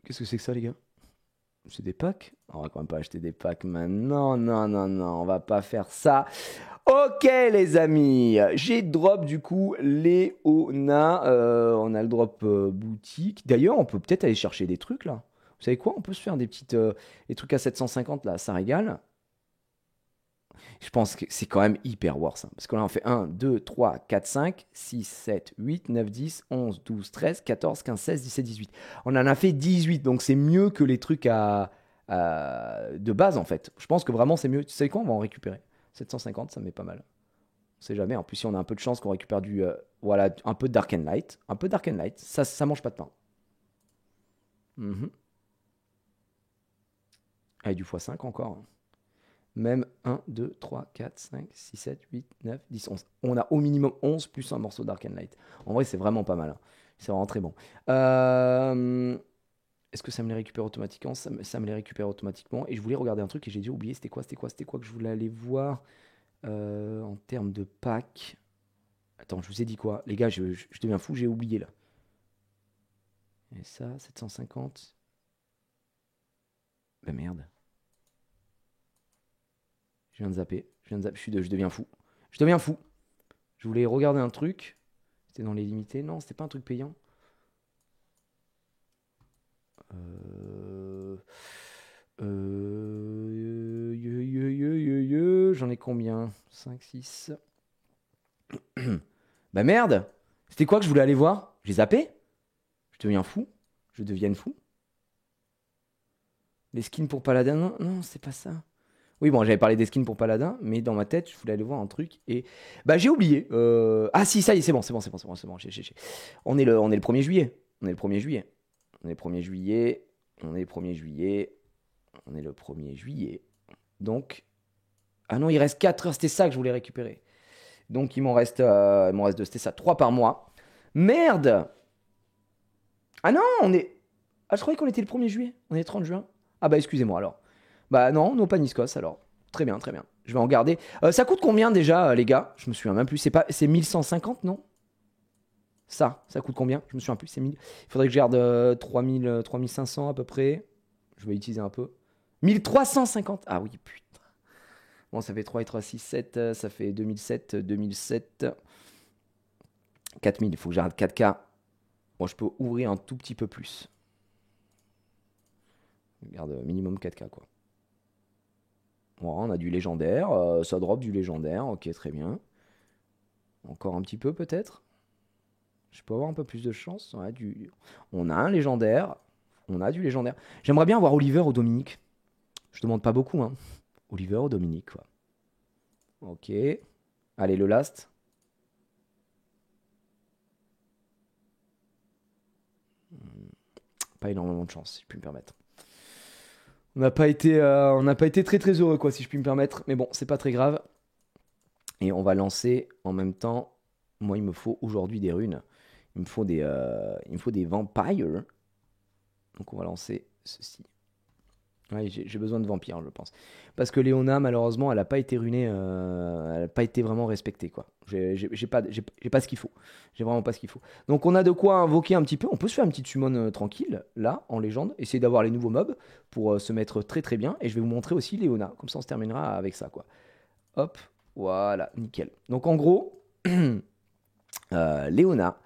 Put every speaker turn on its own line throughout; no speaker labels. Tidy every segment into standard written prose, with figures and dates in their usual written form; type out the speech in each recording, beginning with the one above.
Qu'est-ce que c'est que ça, les gars? C'est des packs? On va quand même pas acheter des packs maintenant. Non, non, non, on va pas faire ça. Ok, les amis, j'ai drop du coup Léona. On a le drop boutique. D'ailleurs, on peut peut-être aller chercher des trucs là. Vous savez quoi? On peut se faire des petites, des trucs à 750 là, ça régale. Je pense que c'est quand même hyper worth, hein. Parce que là, on fait 1, 2, 3, 4, 5, 6, 7, 8, 9, 10, 11, 12, 13, 14, 15, 16, 17, 18. On en a fait 18, donc c'est mieux que les trucs de base, en fait. Je pense que vraiment, c'est mieux. Tu sais quoi? On va en récupérer. 750, ça me met pas mal. On sait jamais. En plus, si on a un peu de chance qu'on récupère voilà, un peu de Dark and Light. Un peu Dark and Light. Ça mange pas de pain. Mhm. Et du x5 encore. Même 1, 2, 3, 4, 5, 6, 7, 8, 9, 10, 11. On a au minimum 11 plus un morceau Dark and Light. En vrai, c'est vraiment pas mal, hein. C'est vraiment très bon. Est-ce que ça me les récupère automatiquement? Ça me les récupère automatiquement. Et je voulais regarder un truc et j'ai dû oublier. C'était quoi que je voulais aller voir en termes de pack. Attends, je vous ai dit quoi? Les gars, je deviens fou, j'ai oublié là. Et ça, 750. Bah merde. Je viens de zapper. Je deviens fou. Je deviens fou. Je voulais regarder un truc. C'était dans les limités. Non, c'était pas un truc payant. Euh... J'en ai combien? 5, 6. Bah merde! C'était quoi que je voulais aller voir? J'ai zappé? Je deviens fou. Je devienne fou. Les skins pour Paladin? Non, non, c'est pas ça. Oui, bon, j'avais parlé des skins pour Paladin, mais dans ma tête, je voulais aller voir un truc et. Bah, j'ai oublié. Ah, si, ça y est, c'est bon, c'est bon, c'est bon, c'est bon, c'est bon. On est le 1er juillet. On est le 1er juillet. On est le 1er juillet. On est le 1er juillet. On est le 1er juillet. Donc. Ah non, il reste 4 heures, c'était ça que je voulais récupérer. Donc, il m'en reste 2, c'était ça, 3 par mois. Merde! Ah non, on est. Ah, je croyais qu'on était le 1er juillet. On est le 30 juin. Ah, bah, excusez-moi alors. Bah, non, non, pas Niskos alors. Très bien, très bien. Je vais en garder. Ça coûte combien déjà, les gars? Je me souviens même plus. C'est 1150, non? Ça coûte combien? Je me souviens plus. C'est 1000. Il faudrait que je garde 3000, 3500 à peu près. Je vais utiliser un peu. 1350. Ah oui, putain. Bon, ça fait 3 et 3, 6, 7. Ça fait 2007, 2007. 4000. Il faut que j'arrête 4K. Bon, je peux ouvrir un tout petit peu plus. Je garde minimum 4K, quoi. Bon, on a du légendaire. Ça drop du légendaire. Ok, très bien. Encore un petit peu, peut-être. Je peux avoir un peu plus de chance. On a un légendaire. On a du légendaire. J'aimerais bien avoir Oliver ou Dominique. Je demande pas beaucoup, hein. Oliver ou Dominique, quoi. Ok. Allez, le last. Pas énormément de chance, si je puis me permettre. On n'a pas été très très heureux, quoi, si je puis me permettre. Mais bon, c'est pas très grave. Et on va lancer en même temps. Moi, il me faut aujourd'hui des runes. Il me faut des vampires. Donc, on va lancer ceci. Ouais, j'ai besoin de vampires, je pense. Parce que Léona, malheureusement, elle n'a pas été runée, elle n'a pas été vraiment respectée, quoi. J'ai pas ce qu'il faut. J'ai vraiment pas ce qu'il faut. Donc on a de quoi invoquer un petit peu. On peut se faire une petite summon tranquille, là, en légende. Essayer d'avoir les nouveaux mobs pour se mettre très très bien. Et je vais vous montrer aussi Léona. Comme ça, on se terminera avec ça, quoi. Hop, voilà, nickel. Donc en gros, Léona.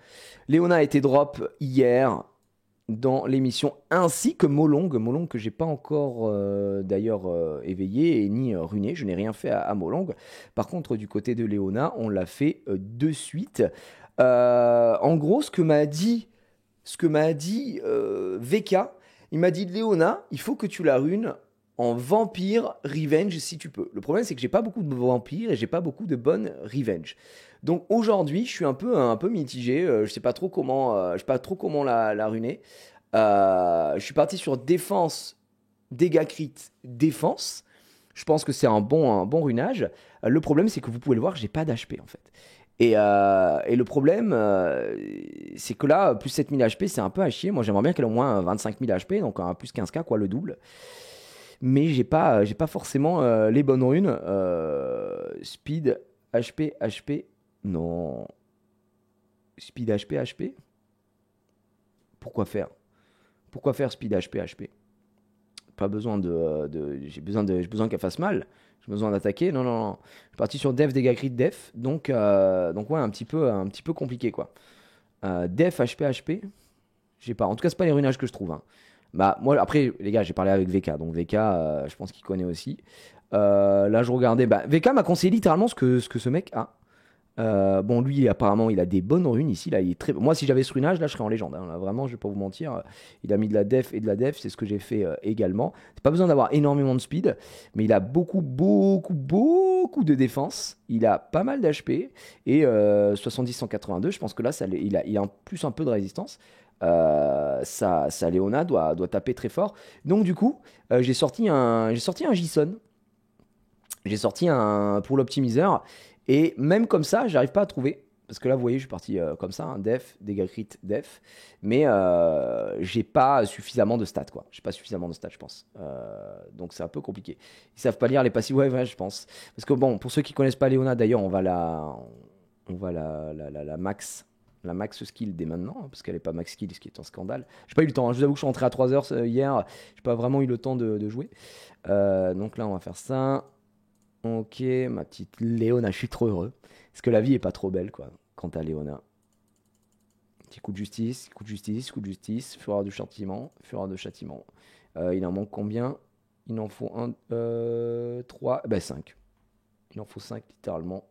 Léona a été drop hier dans l'émission, ainsi que Molong que j'ai pas encore d'ailleurs éveillé et ni runé, je n'ai rien fait à Molong. Par contre, du côté de Léona, on l'a fait de suite. En gros, ce que m'a dit VK, il m'a dit Léona, il faut que tu la runes en vampire revenge si tu peux. Le problème, c'est que j'ai pas beaucoup de vampires et j'ai pas beaucoup de bonnes revenge. Donc aujourd'hui, je suis un peu mitigé. Je sais pas trop comment, je sais pas trop comment la runer. Je suis parti sur défense, dégâts crit, défense. Je pense que c'est un bon runage. Le problème, c'est que vous pouvez le voir, j'ai pas d'HP en fait. Et le problème, c'est que là, plus 7000 HP, c'est un peu à chier. Moi, j'aimerais bien qu'elle ait au moins 25 000 HP, donc un plus 15K, quoi, le double. Mais j'ai pas forcément les bonnes runes. Speed, HP, HP. Non. Speed, HP, HP. Pourquoi faire? Pourquoi faire speed HP, HP? Pas besoin j'ai besoin qu'elle fasse mal. J'ai besoin d'attaquer. Non, non, non. Je suis parti sur def, dégâts crit, def. Donc ouais, un petit peu compliqué, quoi. Def, HP, HP. J'ai pas. En tout cas, c'est pas les runages que je trouve, hein. Bah, moi, après, les gars, j'ai parlé avec VK. Donc, VK, je pense qu'il connaît aussi. Là, je regardais. Bah, VK m'a conseillé littéralement ce que ce mec a. Bon, lui, apparemment, il a des bonnes runes ici. Là, il est très... Moi, si j'avais ce runage, là, je serais en légende, hein. Là, vraiment, je vais pas vous mentir. Il a mis de la def et de la def. C'est ce que j'ai fait également. C'est pas besoin d'avoir énormément de speed, mais il a beaucoup de défense. Il a pas mal d'HP et 70-182. Je pense que là, il a en plus un peu de résistance. Sa Léona doit taper très fort. Donc, du coup, j'ai sorti un Jison. J'ai sorti un pour l'optimiseur. Et même comme ça, j'arrive pas à trouver. Parce que là, vous voyez, je suis parti comme ça, hein, def, dégâts crit, def. Mais j'ai pas suffisamment de stats, quoi. J'ai pas suffisamment de stats, je pense. Donc c'est un peu compliqué. Ils savent pas lire les passifs, ouais, je pense. Parce que bon, pour ceux qui connaissent pas Léona, d'ailleurs, on va la max. La max skill dès maintenant, hein, parce qu'elle est pas max skill, ce qui est un scandale. J'ai pas eu le temps, hein. Je vous avoue que je suis rentré à 3h hier. J'ai pas vraiment eu le temps de jouer. Donc là, on va faire ça. Ok, ma petite Léona, je suis trop heureux. Parce que la vie est pas trop belle, quoi, quant à Léona. Petit coup de justice, coup de justice, coup de justice, fureur de châtiment, fureur de châtiment. Il en manque combien? Il en faut 3, bah 5. Il en faut 5, littéralement.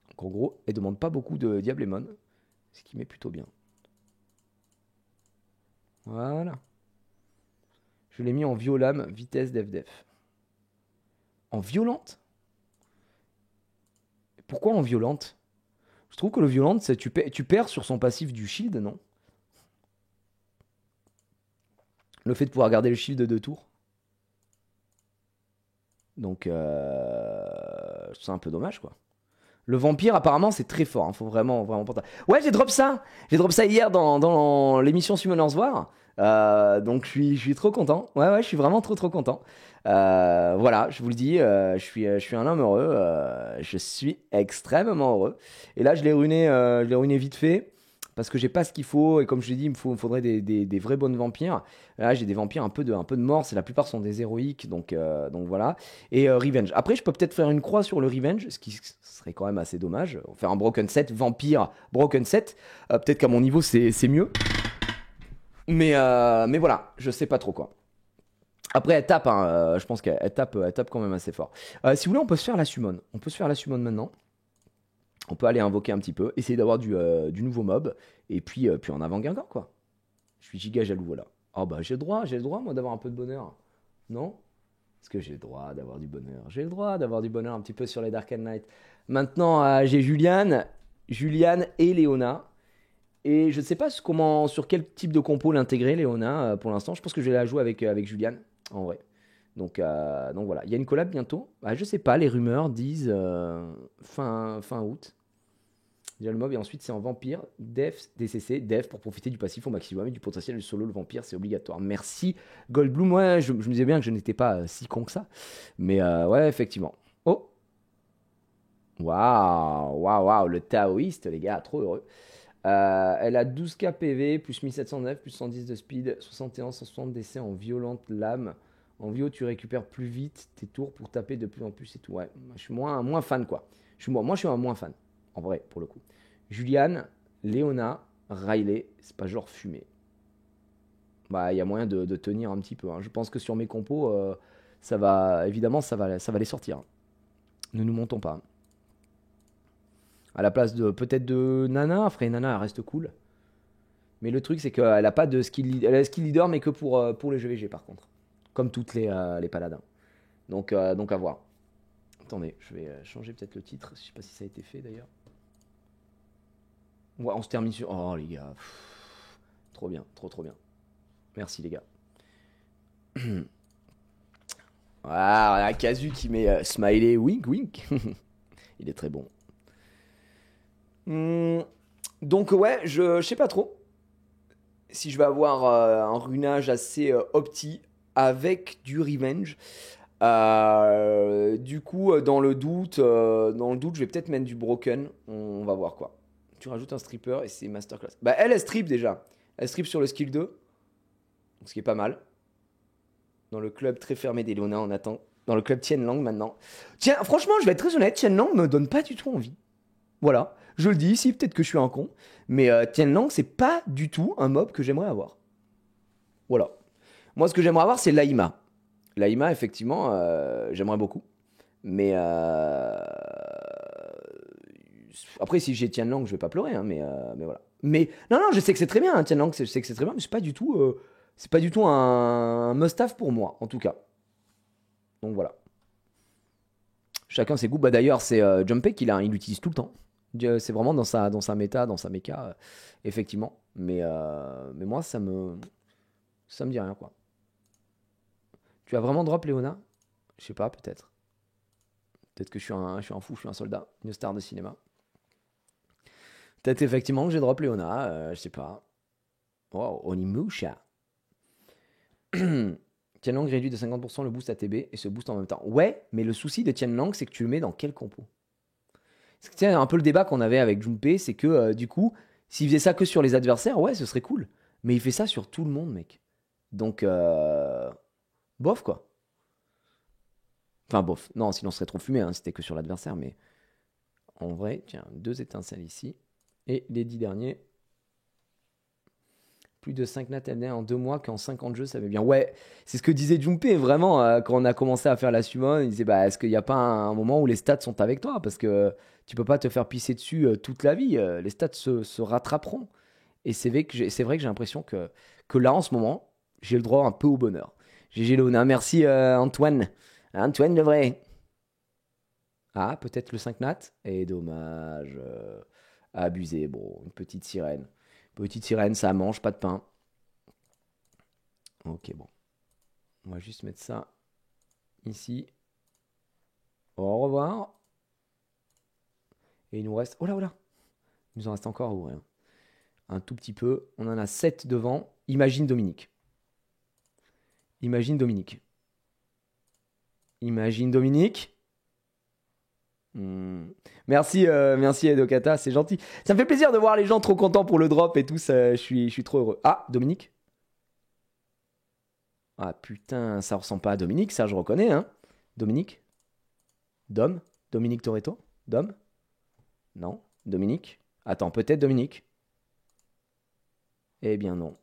Donc en gros, elle demande pas beaucoup de Diablemon, ce qui met plutôt bien. Voilà. Je l'ai mis en violame, vitesse, def. En violente? Pourquoi en violente? Je trouve que le violente, c'est tu perds sur son passif du shield, non? Le fait de pouvoir garder le shield de 2 tours. Donc, c'est un peu dommage, quoi. Le vampire, apparemment, c'est très fort, hein. Faut vraiment pas... Ouais, j'ai drop ça. J'ai drop ça hier dans l'émission Summoners War. Donc, je suis trop content. Ouais, je suis vraiment trop content. Voilà, je vous le dis, je suis un homme heureux. Je suis extrêmement heureux. Et là, je l'ai ruiné vite fait. Parce que j'ai pas ce qu'il faut. Et comme je l'ai dit, il me faudrait des vrais bonnes vampires. Là, j'ai des vampires un peu de mort. La plupart sont des héroïques. Donc voilà. Et Revenge. Après, je peux peut-être faire une croix sur le Revenge. Ce qui serait quand même assez dommage. Faire un Broken Set, Vampire, Broken Set. Peut-être qu'à mon niveau, c'est mieux. Mais voilà, je sais pas trop, quoi. Après, elle tape, hein, je pense qu'elle tape quand même assez fort. Si vous voulez, on peut se faire la summon. On peut se faire la summon maintenant. On peut aller invoquer un petit peu, essayer d'avoir du nouveau mob, et puis en avant Guingamp, quoi. Je suis giga jaloux, voilà. Oh bah j'ai le droit, moi, d'avoir un peu de bonheur. Non? Est-ce que j'ai le droit d'avoir du bonheur? J'ai le droit d'avoir du bonheur un petit peu sur les Dark Knight. Maintenant, j'ai Juliane et Léona. Et je ne sais pas sur quel type de compo l'intégrer, Léona, pour l'instant. Je pense que je vais la jouer avec Juliane, en vrai. Donc voilà, il y a une collab bientôt. Je sais pas, les rumeurs disent fin août. Déjà le mob, et ensuite c'est en vampire, def, DCC, def pour profiter du passif au maximum et du potentiel du solo, le vampire, c'est obligatoire. Merci Goldblum, moi je me disais bien que je n'étais pas si con que ça. Mais ouais, effectivement. Oh, waouh, le taoïste, les gars, trop heureux. Elle a 12k PV, plus 1709, plus 110 de speed, 71, 160 d'essai en violente lame. En Vio, tu récupères plus vite tes tours pour taper de plus en plus et tout. Ouais, je suis moins fan, quoi. Moi, je suis un moins fan, en vrai, pour le coup. Juliane, Léona, Riley, c'est pas genre fumé. Bah, il y a moyen de tenir un petit peu, hein. Je pense que sur mes compos, ça va les sortir. Ne nous montons pas. À la place peut-être de Nana, après Nana, elle reste cool. Mais le truc, c'est qu'elle a pas de skill, elle a skill leader, mais que pour les GVG, par contre. Comme toutes les paladins. Donc à voir. Attendez, je vais changer peut-être le titre. Je sais pas si ça a été fait d'ailleurs. Ouais, on se termine sur... Oh les gars. Trop bien, trop bien. Merci les gars. Ah, Kazu qui met smiley wink wink. Il est très bon. Donc ouais, je sais pas trop si je vais avoir un runage assez opti avec du revenge. Du coup, dans le doute, je vais peut-être mettre du broken. On va voir, quoi. Tu rajoutes un stripper et c'est masterclass. Bah elle strip déjà. Elle strip sur le skill 2. ce qui est pas mal. Dans le club très fermé des Léonins, on attend. Dans le club Tianlang maintenant. Tiens, franchement, je vais être très honnête, Tianlang me donne pas du tout envie. Voilà, je le dis ici, peut-être que je suis un con, mais Tianlang, c'est pas du tout un mob que j'aimerais avoir. Voilà. Moi, ce que j'aimerais avoir, c'est l'Aïma. L'Aïma, effectivement, j'aimerais beaucoup. Mais après, si j'ai Tianlang, je vais pas pleurer, hein, mais voilà. Mais non, non, je sais que c'est très bien, hein, Tianlang, je sais que c'est très bien, mais c'est pas du tout un must-have pour moi, en tout cas. Donc voilà. Chacun ses goûts. Bah d'ailleurs, c'est Jumpé il l'utilise tout le temps. C'est vraiment dans sa méta, dans sa méca, effectivement. Mais moi, ça me dit rien, quoi. Tu as vraiment drop Léona? Je sais pas, peut-être. Peut-être que je suis un fou, je suis un soldat, une star de cinéma. Peut-être effectivement que j'ai drop Léona, je sais pas. Oh, Onimusha. Tianlang réduit de 50% le boost ATB et se booste en même temps. Ouais, mais le souci de Tianlang, c'est que tu le mets dans quel compo? C'est un peu le débat qu'on avait avec Junpei, c'est que du coup, s'il faisait ça que sur les adversaires, ouais, ce serait cool. Mais il fait ça sur tout le monde, mec. Donc, bof, quoi. Enfin, bof. Non, sinon, ce serait trop fumé, hein, c'était que sur l'adversaire. Mais en vrai, tiens, 2 étincelles ici. Et les 10 derniers. Plus de 5 nat en 2 mois qu'en 50 jeux, ça va bien. Ouais, c'est ce que disait Junpei, vraiment, quand on a commencé à faire la summon. Il disait, bah, est-ce qu'il n'y a pas un moment où les stats sont avec toi? Parce que tu peux pas te faire pisser dessus toute la vie. Les stats se rattraperont. Et c'est vrai que j'ai l'impression que là, en ce moment, j'ai le droit un peu au bonheur. GG Lona, merci Antoine. Antoine le vrai. Ah, peut-être le 5 nat. Et dommage. Abusé, bon, une petite sirène. Petite sirène, ça mange, pas de pain. Ok, bon. On va juste mettre ça ici. Au revoir. Et il nous reste... Oh là, oh là. Il nous en reste encore à ouvrir. Un tout petit peu. On en a 7 devant. Imagine Dominique. Imagine Dominique. Imagine Dominique. Merci Edokata, c'est gentil. Ça me fait plaisir de voir les gens trop contents pour le drop et tout. Je suis trop heureux. Ah, Dominique. Ah putain, ça ressemble pas à Dominique, ça je reconnais, hein. Dominique. Dom. Dominique Toretto. Dom. Non. Dominique. Attends, peut-être Dominique. Eh bien non.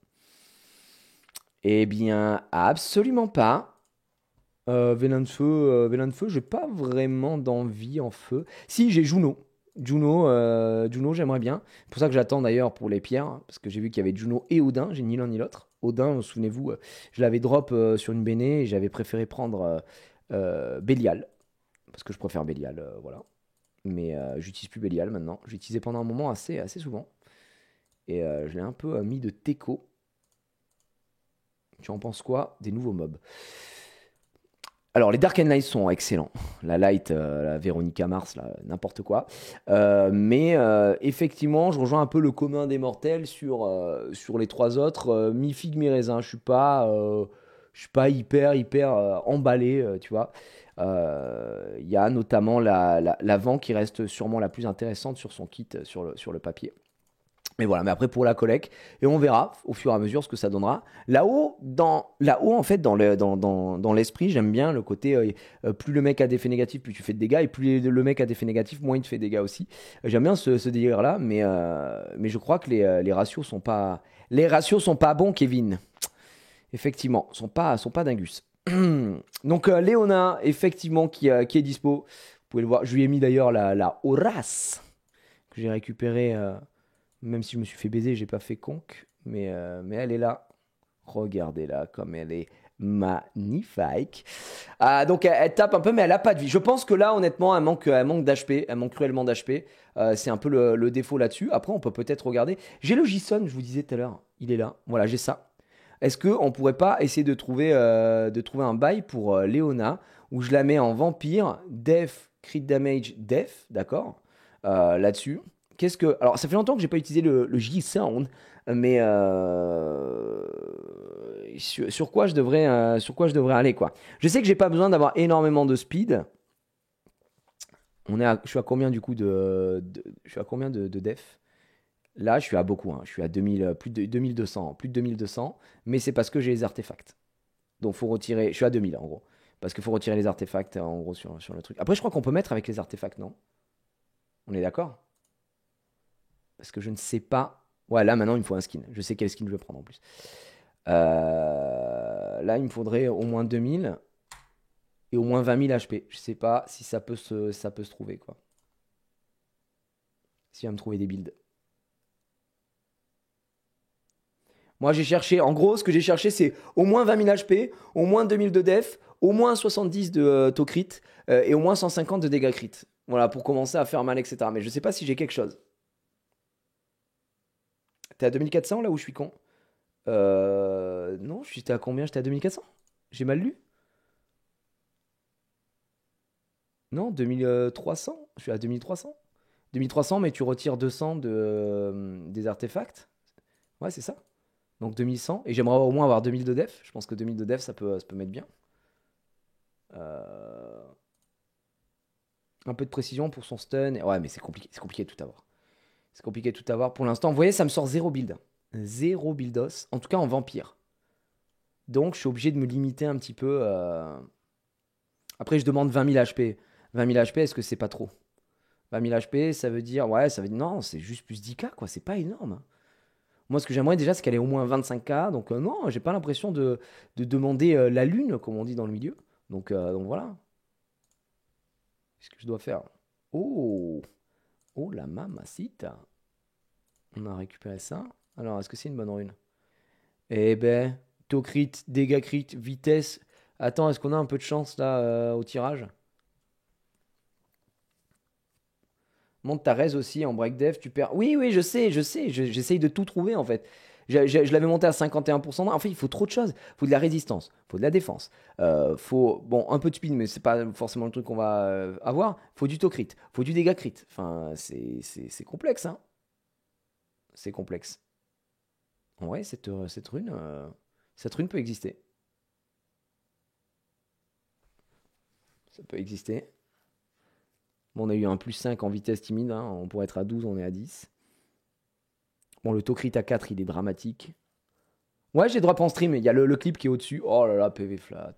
Eh bien, absolument pas. Vénin de feu, j'ai pas vraiment d'envie en feu. Si, j'ai Juno. Juno, j'aimerais bien. C'est pour ça que j'attends d'ailleurs pour les pierres, hein, parce que j'ai vu qu'il y avait Juno et Odin, j'ai ni l'un ni l'autre. Odin, souvenez-vous, je l'avais drop sur une Béné et j'avais préféré prendre Bélial, parce que je préfère Bélial, voilà. Mais j'utilise plus Bélial maintenant. J'utilisais pendant un moment assez souvent. Et je l'ai un peu mis de Teco. Tu en penses quoi des nouveaux mobs? Alors, les Dark and Light sont excellents. La Light, la Véronica Mars, là, n'importe quoi. Mais effectivement, je rejoins un peu le commun des mortels sur les 3 autres. Mi-figue, mi-raisin. Je suis pas hyper emballé, tu vois. Il y a notamment la Vent qui reste sûrement la plus intéressante sur son kit, sur le papier. Mais voilà, mais après pour la collecte, et on verra au fur et à mesure ce que ça donnera. Là-haut en fait, dans l'esprit, j'aime bien le côté plus le mec a d'effets négatifs, plus tu fais de dégâts, et plus le mec a d'effets négatifs, moins il te fait de dégâts aussi. J'aime bien ce délire-là, mais je crois que les ratios sont pas bons, Kevin. Effectivement, sont pas dingus. Donc Léona, effectivement, qui est dispo. Vous pouvez le voir. Je lui ai mis d'ailleurs la Horace que j'ai récupérée. Même si je me suis fait baiser, j'ai pas fait conque. Mais elle est là. Regardez-la comme elle est magnifique. Donc elle tape un peu, mais elle a pas de vie. Je pense que là, honnêtement, elle manque d'HP. Elle manque cruellement d'HP. C'est un peu le défaut là-dessus. Après, on peut peut-être regarder. J'ai le Jison, je vous disais tout à l'heure. Il est là. Voilà, j'ai ça. Est-ce qu'on pourrait pas essayer de trouver un bail pour Léona où je la mets en vampire, def, crit damage, def, d'accord, là-dessus. Alors, ça fait longtemps que j'ai pas utilisé le J-Sound, mais sur quoi je devrais aller, quoi. Je sais que j'ai pas besoin d'avoir énormément de speed. Je suis à combien du coup je suis à combien de def? Là, je suis à beaucoup, hein. Je suis à 2000, plus de 2200, plus de 2200, mais c'est parce que j'ai les artefacts. Donc, faut retirer. Je suis à 2000 en gros. Parce qu'il faut retirer les artefacts en gros sur le truc. Après, je crois qu'on peut mettre avec les artefacts, non? On est d'accord? Parce que je ne sais pas. Ouais, là maintenant, il me faut un skin. Je sais quel skin je vais prendre en plus. Là, il me faudrait au moins 2000 et au moins 20 000 HP. Je sais pas si ça peut se trouver, quoi. Si va me trouver des builds. Moi, j'ai cherché, en gros, ce que j'ai cherché, c'est au moins 20 000 HP, au moins 2000 de def, au moins 70 de to crit et au moins 150 de dégâts crit. Voilà, pour commencer à faire mal, etc. Mais je sais pas si j'ai quelque chose. T'es à 2400 là où je suis con? Non, j'étais à combien? J'étais à 2400? J'ai mal lu? Non, 2300? Je suis à 2300. 2300, mais tu retires 200 des artefacts. Ouais, c'est ça. Donc 2100. Et j'aimerais au moins avoir 2000 de def. Je pense que 2000 de def, ça peut mettre bien. Euh, Un peu de précision pour son stun. Ouais, mais c'est compliqué de tout avoir. C'est compliqué de tout avoir. Pour l'instant, vous voyez, ça me sort zéro build. Zéro buildos. En tout cas, en vampire. Donc, je suis obligé de me limiter un petit peu. Après, je demande 20 000 HP. 20 000 HP, est-ce que c'est pas trop? 20 000 HP, ça veut dire. Ouais, ça veut dire. Non, c'est juste plus 10K, quoi. C'est pas énorme. Moi, ce que j'aimerais déjà, c'est qu'elle ait au moins 25K. Donc, non, j'ai pas l'impression de demander la lune, comme on dit dans le milieu. Donc voilà. Qu'est-ce que je dois faire? Oh! Oh la mamacita! On a récupéré ça. Alors, est-ce que c'est une bonne rune? Eh ben, taux crit, dégâts crit, vitesse. Attends, est-ce qu'on a un peu de chance là au tirage? Monte ta res aussi en break dev, tu perds. Oui, oui, je sais, j'essaye de tout trouver en fait. Je l'avais monté à 51%. En fait, il faut trop de choses. Il faut de la résistance, il faut de la défense. Faut, bon, un peu de speed, mais c'est pas forcément le truc qu'on va avoir. Il faut du taux crit, il faut du dégât crit. Enfin, c'est complexe, hein. C'est complexe. Ouais, cette rune peut exister. Ça peut exister. Bon, on a eu un plus 5 en vitesse timide, hein. On pourrait être à 12, on est à 10. Bon, le taux crit à 4, il est dramatique. Ouais, j'ai drop en stream, il y a le clip qui est au-dessus. Oh là là, PV flat.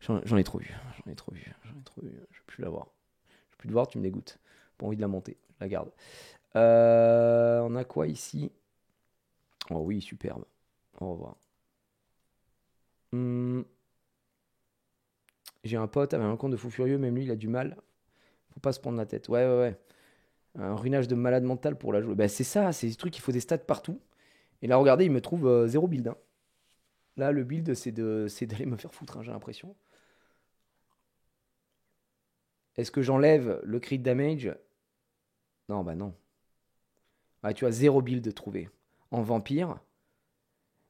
J'en ai trop vu, j'en ai trop vu, j'en ai trop vu. Je veux plus l'avoir. Je veux plus le voir, tu me dégoûtes. Pas envie de la monter, je la garde. On a quoi ici? Oh oui, superbe. Au revoir. Hmm, J'ai un pote avec un compte de fou furieux, même lui, il a du mal. Faut pas se prendre la tête. Ouais, ouais, ouais. Un ruinage de malade mental pour la jouer. Bah, c'est ça, c'est des trucs, il faut des stats partout. Et là, regardez, il me trouve zéro build, hein. Là, le build, c'est d'aller me faire foutre, hein, j'ai l'impression. Est-ce que j'enlève le crit damage? Non, bah non. Ah, tu as zéro build trouvé. En vampire.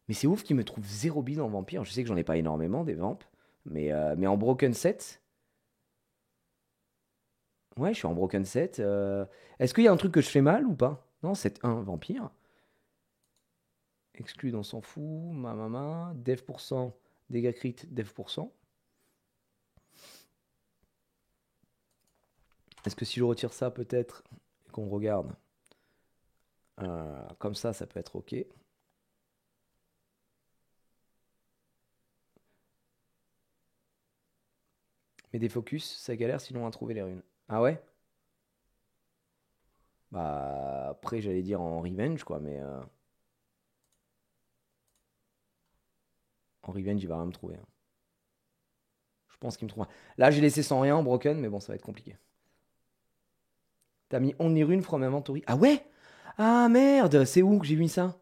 Mais c'est ouf qu'il me trouve zéro build en vampire. Je sais que j'en ai pas énormément des vamps. Mais en broken set. Ouais, je suis en broken set. Est-ce qu'il y a un truc que je fais mal ou pas? Non, set 1 vampire. Exclu, on s'en fout. Dev %. Dégâts crit, dev %. Est-ce que si je retire ça peut-être et qu'on regarde comme ça peut être ok. Mais des focus, ça galère sinon à trouver les runes. Ah ouais? Bah après j'allais dire en revenge quoi, mais en revenge il va rien me trouver, hein. Je pense qu'il me trouvera. Là j'ai laissé sans rien en broken, mais bon ça va être compliqué. T'as mis only rune from inventory. Ah ouais? Ah merde, c'est où que j'ai mis ça?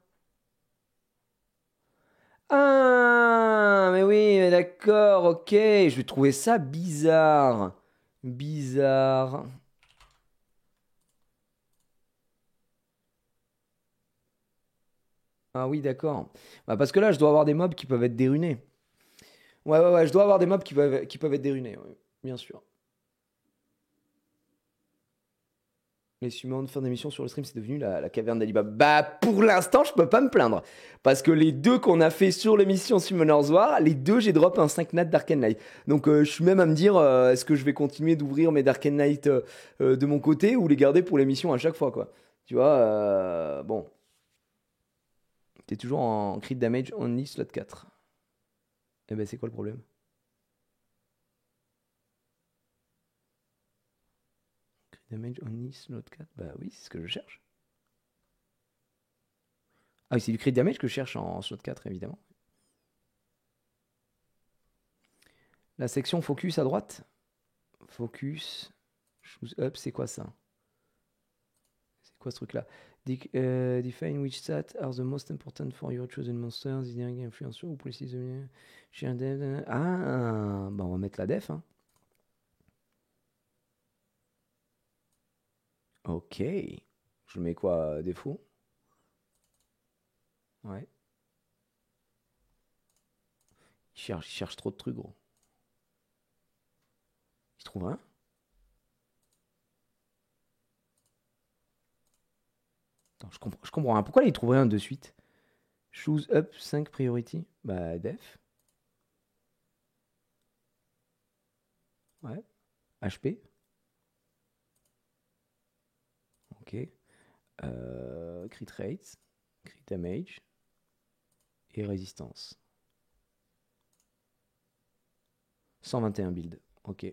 Ah mais oui, mais d'accord, ok. Je vais trouver ça bizarre. Bizarre. Ah oui, d'accord. Bah, parce que là, je dois avoir des mobs qui peuvent être dérunés. Ouais, ouais, ouais, je dois avoir des mobs qui peuvent être dérunés, ouais, bien sûr. Les summons de fin d'émission sur le stream, c'est devenu la caverne d'Alibaba. Bah, pour l'instant, je peux pas me plaindre. Parce que les deux qu'on a fait sur l'émission Summoners War, les deux, j'ai drop un 5 nat d'Arcane Knight. Donc, je suis même à me dire, est-ce que je vais continuer d'ouvrir mes Darken Knight de mon côté ou les garder pour l'émission à chaque fois, quoi. Tu vois, bon. T'es toujours en crit damage only slot 4. Eh ben, c'est quoi le problème? Crit damage only slot 4. Bah oui, c'est ce que je cherche. Ah oui, c'est du crit damage que je cherche en slot 4, évidemment. La section focus à droite. Focus. Choose up, c'est quoi ça? C'est quoi ce truc-là? Define which stats are the most important for your chosen monsters, Engineering influencer ou précise. Ah, bah on va mettre la def. Hein. Ok. Je mets quoi? Défaut? Ouais. Il cherche trop de trucs, gros. Il trouve rien? Attends, je comprends rien. Pourquoi là, il trouve rien de suite? Choose up 5 priority. Bah, def. Ouais. HP. Ok. Crit rate. Crit damage. Et résistance. 121 build. Ok.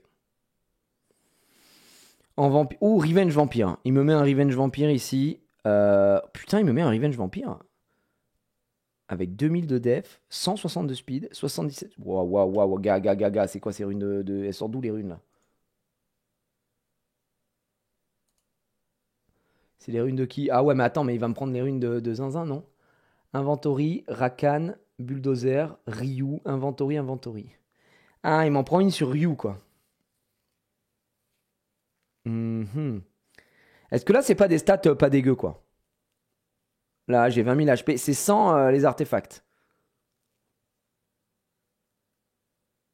En vampire. Oh, Revenge Vampire. Il me met un Revenge Vampire ici. Putain, il me met un Revenge Vampire. Avec 2000 de def, 160 de speed, 77. Waouh, waouh, waouh, gaga. C'est quoi ces runes de. Elles sortent d'où les runes là? C'est les runes de qui? Ah ouais, mais attends, mais il va me prendre les runes de Zinzin, non? Inventory, Rakan, Bulldozer, Ryu, Inventory. Ah, il m'en prend une sur Ryu, quoi. Mhm. Est-ce que là, c'est pas des stats pas dégueu, quoi? Là, j'ai 20 000 HP. C'est sans les artefacts.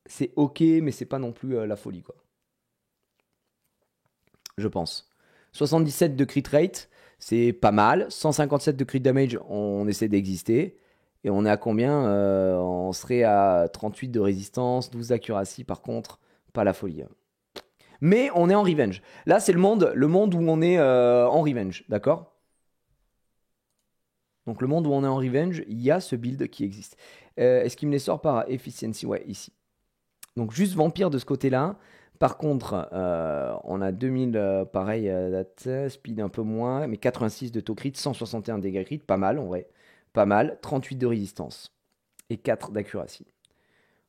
C'est ok, mais c'est pas non plus la folie, quoi. Je pense. 77 de crit rate, c'est pas mal. 157 de crit damage, on essaie d'exister. Et on est à combien On serait à 38 de résistance, 12 d'accuracy, par contre, pas la folie. Hein. Mais on est en revenge. Là, c'est le monde où on est en revenge, d'accord? Donc le monde où on est en revenge, il y a ce build qui existe. Est-ce qu'il me les sort par efficiency? Ouais, ici. Donc juste vampire de ce côté-là. Par contre, on a 2000, pareil, speed un peu moins, mais 86 de taux crit, 161 dégâts crit, pas mal en vrai. Pas mal. 38 de résistance et 4 d'accuracy.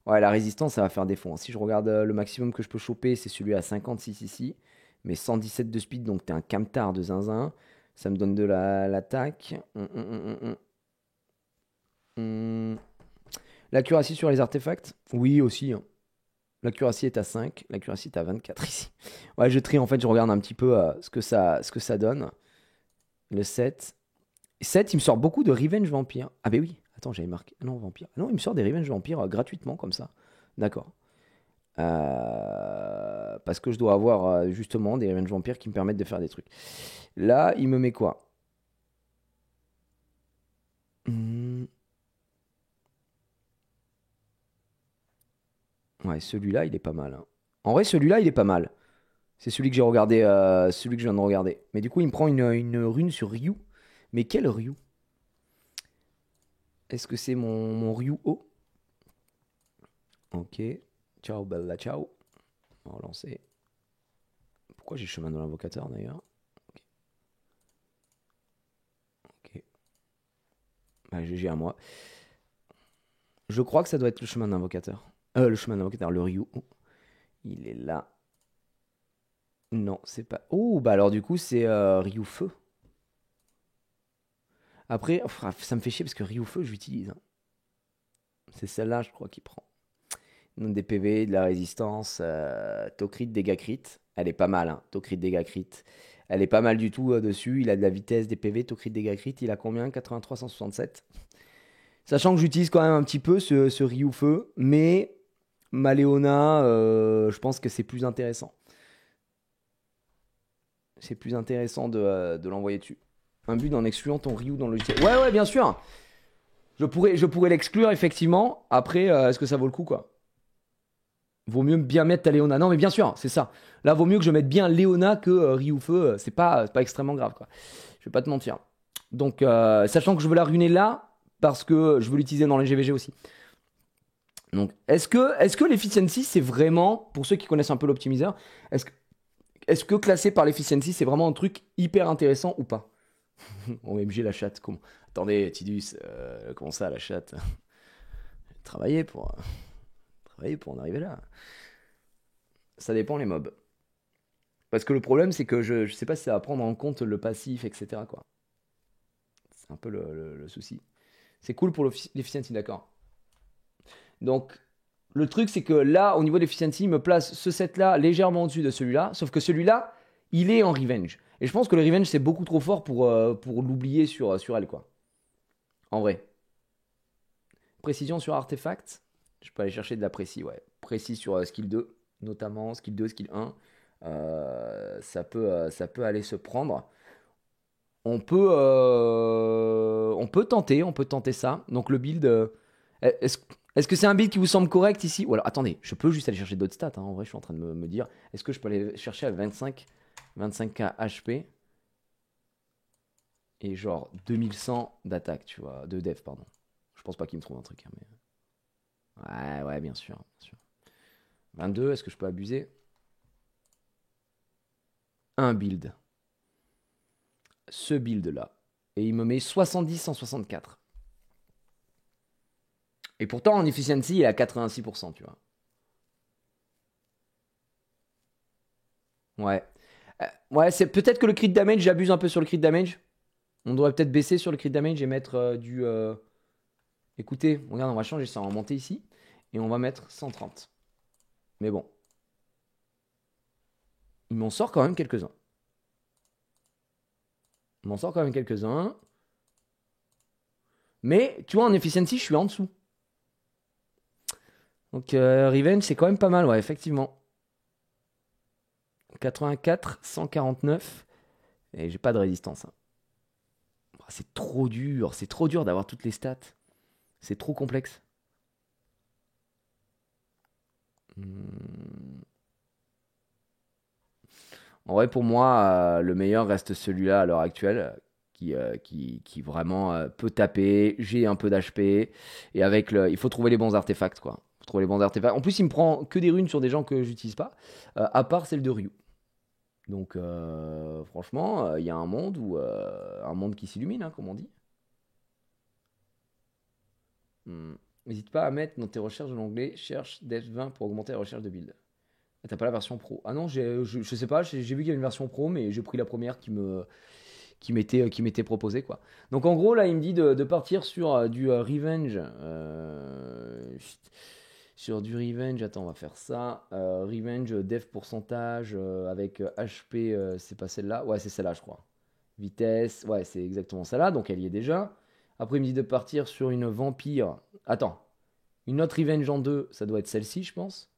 Ouais, la résistance, ça va faire défaut. Hein. Si je regarde le maximum que je peux choper, c'est celui à 56 ici. Mais 117 de speed, donc t'es un camtar de zinzin. Ça me donne de l'attaque. L'accuracy sur les artefacts? Oui, aussi. Hein. L'accuracy est à 5, l'accuracy est à 24 ici. Ouais, je trie en fait, je regarde un petit peu ce que ça donne. Le 7. 7, il me sort beaucoup de Revenge Vampire. Ah, bah oui, attends, j'avais marqué. Non, Vampire. Non, il me sort des Revenge Vampire gratuitement comme ça. D'accord. Parce que je dois avoir justement des Revenge Vampire qui me permettent de faire des trucs. Là, il me met quoi? Ouais, celui-là, il est pas mal. Hein. En vrai, celui-là, il est pas mal. C'est celui que j'ai regardé, celui que je viens de regarder. Mais du coup, il me prend une rune sur Ryu. Mais quel Ryu? Est-ce que c'est mon Ryu O? Ok. Ciao, bella ciao. On va relancer. Pourquoi j'ai chemin de l'invocateur d'ailleurs? Ok. Ok. Bah, GG à moi. Je crois que ça doit être le chemin d'invocateur. Le chemin d'invocateur, le Ryu O. Il est là. Non, c'est pas. Oh, bah alors du coup, c'est Ryu Feu. Après, ça me fait chier parce que Ryu Feu, je l'utilise. Hein. C'est celle-là, je crois, qui prend. Donc des PV, de la résistance, Tocrit, dégâts crit. Elle est pas mal, hein, Tocrit, dégâts crit. Elle est pas mal du tout dessus. Il a de la vitesse, des PV, Tocrit, dégâts crit. Il a combien? 83, 167. Sachant que j'utilise quand même un petit peu ce Ryu Feu, mais Maléona, je pense que c'est plus intéressant. C'est plus intéressant de l'envoyer dessus. Un but en excluant ton Ryu dans le logiciel. Ouais, ouais, bien sûr. Je pourrais l'exclure effectivement. Après, est-ce que ça vaut le coup, quoi? Vaut mieux bien mettre ta Léona. Non, mais bien sûr, c'est ça. Là, vaut mieux que je mette bien Léona que Ryu Feu. C'est pas extrêmement grave, quoi. Je vais pas te mentir. Donc, sachant que je veux la ruiner là, parce que je veux l'utiliser dans les GVG aussi. Donc, est-ce que l'efficiency, c'est vraiment, pour ceux qui connaissent un peu l'optimiseur, est-ce que classé par l'efficiency, c'est vraiment un truc hyper intéressant ou pas? OMG, la chatte. Comment... Attendez, Tidus, comment ça, la chatte? Travailler pour en arriver là. Ça dépend les mobs. Parce que le problème, c'est que je sais pas si ça va prendre en compte le passif, etc., quoi. C'est un peu le souci. C'est cool pour l'efficiency, d'accord. Donc, le truc, c'est que là, au niveau de l'efficiency, il me place ce set-là légèrement au-dessus de celui-là. Sauf que celui-là, il est en revenge. Et je pense que le revenge, c'est beaucoup trop fort pour l'oublier sur elle, quoi. En vrai. Précision sur artefact. Je peux aller chercher de la précis, ouais. Précis sur skill 2, notamment. Skill 2, skill 1. Ça peut aller se prendre. On peut tenter ça. Donc le build, est-ce, est-ce que c'est un build qui vous semble correct ici? Ou alors, attendez, je peux juste aller chercher d'autres stats, hein. En vrai, je suis en train de me dire, est-ce que je peux aller chercher à 25k HP et genre 2100 d'attaque, tu vois, de def, pardon. Je pense pas qu'il me trouve un truc, hein, mais... Ouais, bien sûr, bien sûr. 22, est-ce que je peux abuser? Un build. Ce build-là. Et il me met 70 en 64. Et pourtant, en efficiency, il est à 86%, tu vois. Ouais. Ouais, c'est peut-être que le crit damage, j'abuse un peu sur le crit damage. On devrait peut-être baisser sur le crit damage et mettre du... Écoutez, regarde, on va changer ça. On va monter ici. Et on va mettre 130. Mais bon. Il m'en sort quand même quelques-uns. Il m'en sort quand même quelques-uns. Mais, tu vois, en efficiency, je suis en dessous. Donc, Revenge, c'est quand même pas mal, ouais, effectivement. 84, 149. Et j'ai pas de résistance, hein. C'est trop dur d'avoir toutes les stats. C'est trop complexe. Hmm. En vrai, pour moi, le meilleur reste celui-là à l'heure actuelle, qui vraiment peut taper. J'ai un peu d'HP. Et avec il faut trouver les bons artefacts, quoi. Faut trouver les bons artefacts. En plus, il me prend que des runes sur des gens que j'utilise pas, à part celle de Ryu. Donc, franchement, il y a un monde qui s'illumine, hein, comme on dit. Hmm. N'hésite pas à mettre dans tes recherches de l'onglet cherche Dev20 pour augmenter la recherche de build. Ah, t'as pas la version pro. Ah non, je sais pas, j'ai vu qu'il y avait une version pro, mais j'ai pris la première qui m'était proposée, quoi. Donc en gros, là, il me dit de partir sur du revenge. Sur du revenge, attends, on va faire ça. Revenge, dev pourcentage, avec HP, c'est pas celle-là. Ouais, c'est celle-là, je crois. Vitesse, ouais, c'est exactement celle-là, donc elle y est déjà. Après, il me dit de partir sur une vampire. Attends, une autre revenge en 2, ça doit être celle-ci, je pense.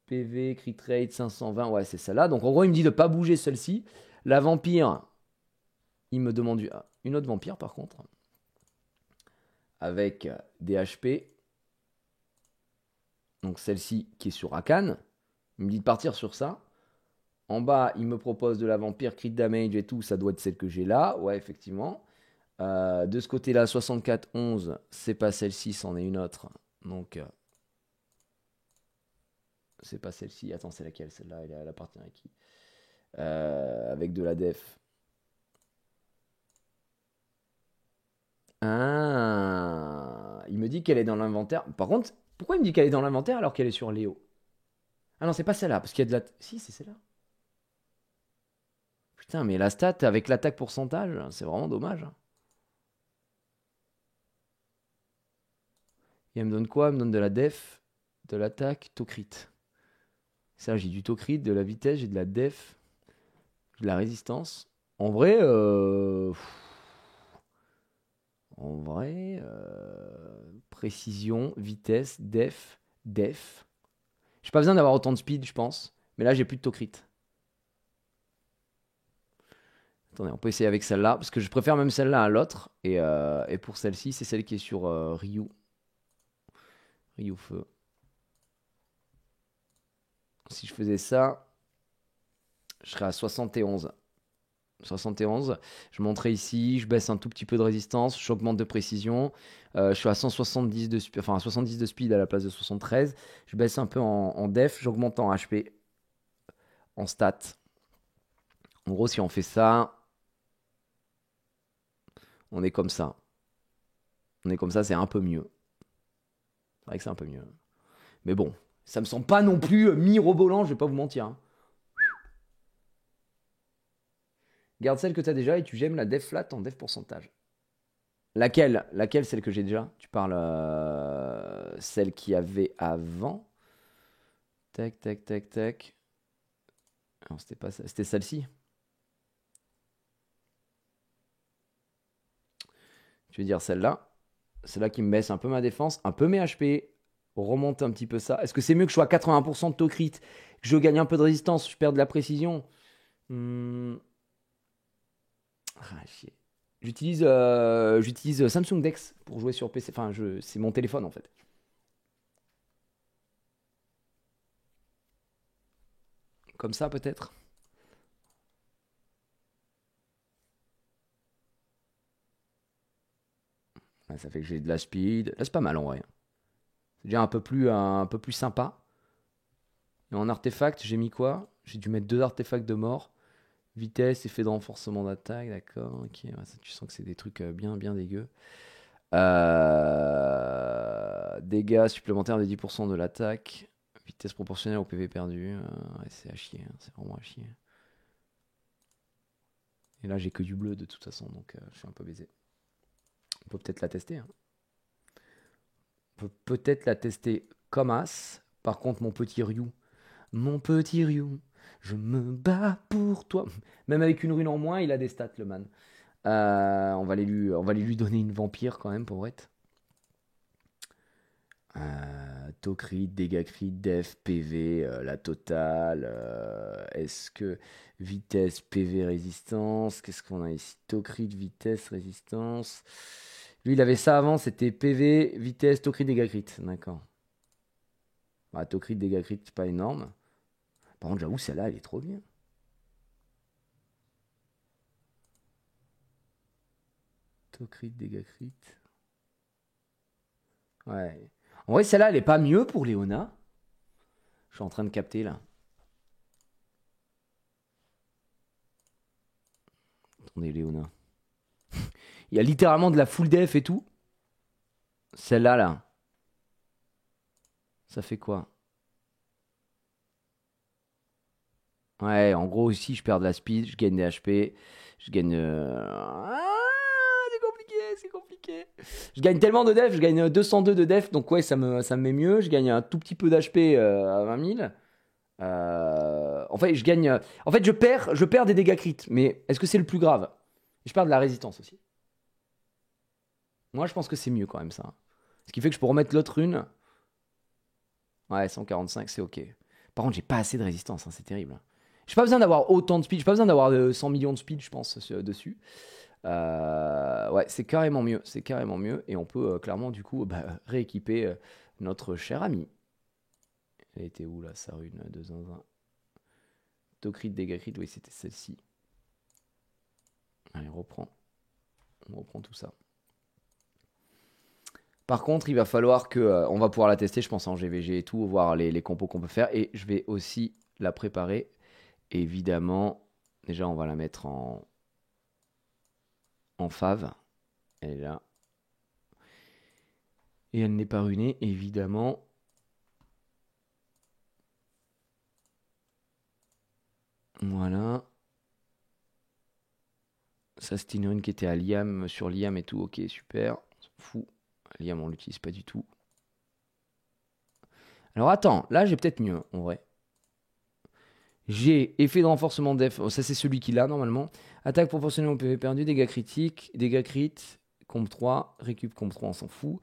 PV, crit rate 520, ouais, c'est celle-là. Donc en gros, il me dit de pas bouger celle-ci. La vampire, il me demande une autre vampire par contre, avec des HP. Donc celle-ci qui est sur Rakan. Il me dit de partir sur ça. En bas, il me propose de la vampire, crit damage et tout. Ça doit être celle que j'ai là. Ouais, effectivement. De ce côté-là, 64-11, c'est pas celle-ci, c'en est une autre. Donc, c'est pas celle-ci. Attends, c'est laquelle? Celle-là, elle appartient à qui? Avec de la def. Ah, il me dit qu'elle est dans l'inventaire. Par contre, pourquoi il me dit qu'elle est dans l'inventaire alors qu'elle est sur Léo? Ah non, c'est pas celle-là, parce qu'il y a de la... Si, c'est celle-là. Putain, mais la stat avec l'attaque pourcentage, c'est vraiment dommage, hein. Et elle me donne quoi? Elle me donne de la def, de l'attaque, taux crit. Ça, j'ai du taux crit, de la vitesse, j'ai de la def, de la résistance. En vrai, précision, vitesse, def. J'ai pas besoin d'avoir autant de speed, je pense. Mais là, j'ai plus de taux crit. Attendez, on peut essayer avec celle-là, parce que je préfère même celle-là à l'autre. Et pour celle-ci, c'est celle qui est sur Ryu. Ryu Feu. Si je faisais ça, je serais à 71. 71. Je monterai ici, je baisse un tout petit peu de résistance, j'augmente de précision. Je suis à 170 de speed, enfin à 70 de speed à la place de 73. Je baisse un peu en def, j'augmente en HP, en stats. En gros, si on fait ça, on est comme ça. On est comme ça, c'est un peu mieux. C'est vrai que c'est un peu mieux. Mais bon, ça me semble pas non plus mirobolant, je vais pas vous mentir, hein. Garde celle que tu as déjà et tu gemmes la def flat en def pourcentage. Laquelle? Laquelle, celle que j'ai déjà? Tu parles celle qu'il y avait avant. Tac, tac, tac, tac. Non, c'était pas ça. C'était celle-ci. Je veux dire celle-là. Celle-là qui me baisse un peu ma défense, un peu mes HP. Remonte un petit peu ça. Est-ce que c'est mieux que je sois à 80% de taux crit, que je gagne un peu de résistance, je perds de la précision? Ah, chier. J'utilise Samsung Dex pour jouer sur PC. Enfin, c'est mon téléphone en fait. Comme ça peut-être. Ouais, ça fait que j'ai de la speed. Là, c'est pas mal en vrai. C'est déjà un peu plus sympa. Et en artefact, j'ai mis quoi? J'ai dû mettre 2 artefacts de mort. Vitesse, effet de renforcement d'attaque, d'accord. Ok, ouais, ça, tu sens que c'est des trucs bien, bien dégueux. Dégâts supplémentaires de 10% de l'attaque. Vitesse proportionnelle au PV perdu. Ouais, c'est à chier, hein, c'est vraiment à chier. Et là, j'ai que du bleu de toute façon, donc je suis un peu baisé. On peut peut-être la tester, hein. On peut peut-être la tester comme As. Par contre, mon petit Ryu, je me bats pour toi. Même avec une rune en moins, il a des stats, le man. On va lui donner une vampire quand même pour être. Taux crit, dégâts crit, def, PV, la totale. Est-ce que vitesse, PV, résistance? Qu'est-ce qu'on a ici? Taux crit, vitesse, résistance. Lui, il avait ça avant, c'était PV, vitesse, taux crit, dégâts crit. D'accord. Bah, taux crit, dégâts crit, c'est pas énorme. Par contre, j'avoue, celle-là, elle est trop bien. Taux crit, dégâts crit. Ouais. En vrai, celle-là, elle est pas mieux pour Léona. Je suis en train de capter là. Attendez, Léona. Il y a littéralement de la full def et tout. Celle-là, là. Ça fait quoi? Ouais, en gros, ici, je perds de la speed, je gagne des HP, je gagne. C'est compliqué, c'est compliqué. Je gagne tellement de def, je gagne 202 de def, donc ouais, ça me met mieux. Je gagne un tout petit peu d'HP à 20 000. En fait, je perds des dégâts crit, mais est-ce que c'est le plus grave? Je perds de la résistance aussi. Moi, je pense que c'est mieux quand même ça. Ce qui fait que je peux remettre l'autre rune. Ouais, 145, c'est ok. Par contre, j'ai pas assez de résistance, hein, c'est terrible. J'ai pas besoin d'avoir autant de speed, j'ai pas besoin d'avoir 100 millions de speed, je pense, dessus. Ouais, c'est carrément mieux, c'est carrément mieux. Et on peut clairement, du coup, rééquiper notre cher ami. Elle était où là, sa rune de zinzin? Tocrit, dégâts crit, oui, c'était celle-ci. Allez, on reprend tout ça. Par contre, il va falloir que. On va pouvoir la tester, je pense, en GVG et tout, voir les compos qu'on peut faire. Et je vais aussi la préparer. Évidemment, déjà, on va la mettre en fave. Elle est là. Et elle n'est pas runée, évidemment. Voilà. Ça, c'était une rune qui était à Liam, sur Liam et tout. Ok, super. On s'en fout. Liam, on l'utilise pas du tout. Alors attends, là, j'ai peut-être mieux, en vrai. J'ai effet de renforcement def. Oh, ça, c'est celui qu'il a normalement. Attaque proportionnelle au PV perdu. Dégâts critiques. Dégâts crit. Comp 3. Récup comp 3, on s'en fout.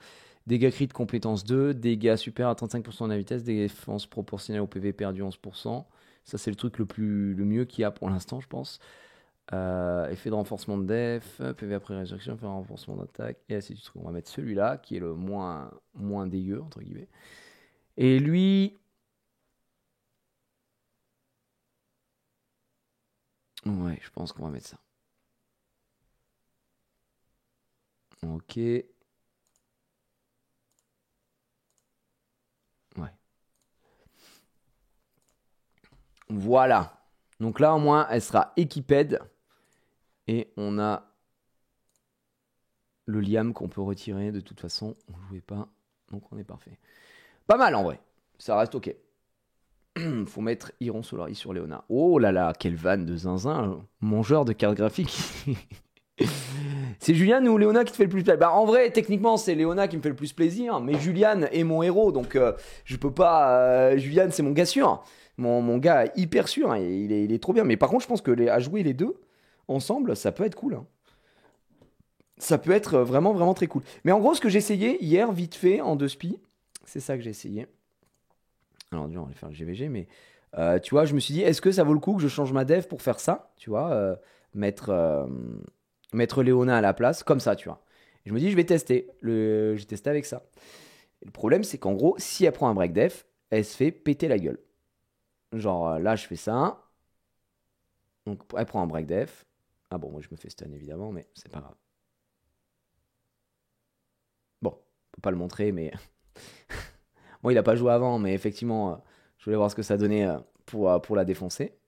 Dégâts crit compétence 2. Dégâts super à 35% de la vitesse. Défense proportionnelle au PV perdu 11%. Ça, c'est le truc le mieux qu'il y a pour l'instant, je pense. Effet de renforcement de def. PV après résurrection. Effet de renforcement d'attaque. Et ainsi de suite. On va mettre celui-là qui est le moins dégueu, entre guillemets. Et lui. Ouais, je pense qu'on va mettre ça. Ok. Ouais. Voilà. Donc là, au moins, elle sera équipée. Et on a le liam qu'on peut retirer. De toute façon, on ne jouait pas. Donc on est parfait. Pas mal en vrai. Ça reste ok. Faut mettre Iron Solari sur Léona. Oh là là, quelle vanne de zinzin. Mangeur de cartes graphiques. C'est Julian ou Léona qui te fait le plus plaisir? Bah en vrai, techniquement, c'est Léona qui me fait le plus plaisir, mais Julian est mon héros, donc je peux pas. Julian, c'est mon gars sûr, mon gars hyper sûr, hein, il est trop bien. Mais par contre, je pense que à jouer les deux ensemble, ça peut être cool, hein. Ça peut être vraiment vraiment très cool. Mais en gros, ce que j'ai essayé hier, vite fait, en deux spi, c'est ça que j'ai essayé. Alors, on va faire le GVG, mais tu vois, je me suis dit, est-ce que ça vaut le coup que je change ma dev pour faire ça? Tu vois, mettre, euh, mettre Léona à la place, comme ça, tu vois. Et je me dis, je vais tester. J'ai testé avec ça. Et le problème, c'est qu'en gros, si elle prend un break def, elle se fait péter la gueule. Genre, là, je fais ça. Donc, elle prend un break def. Ah bon, moi, je me fais stun, évidemment, mais c'est pas grave. Bon, on peut pas le montrer, mais. Bon, il a pas joué avant, mais effectivement, je voulais voir ce que ça donnait pour la défoncer.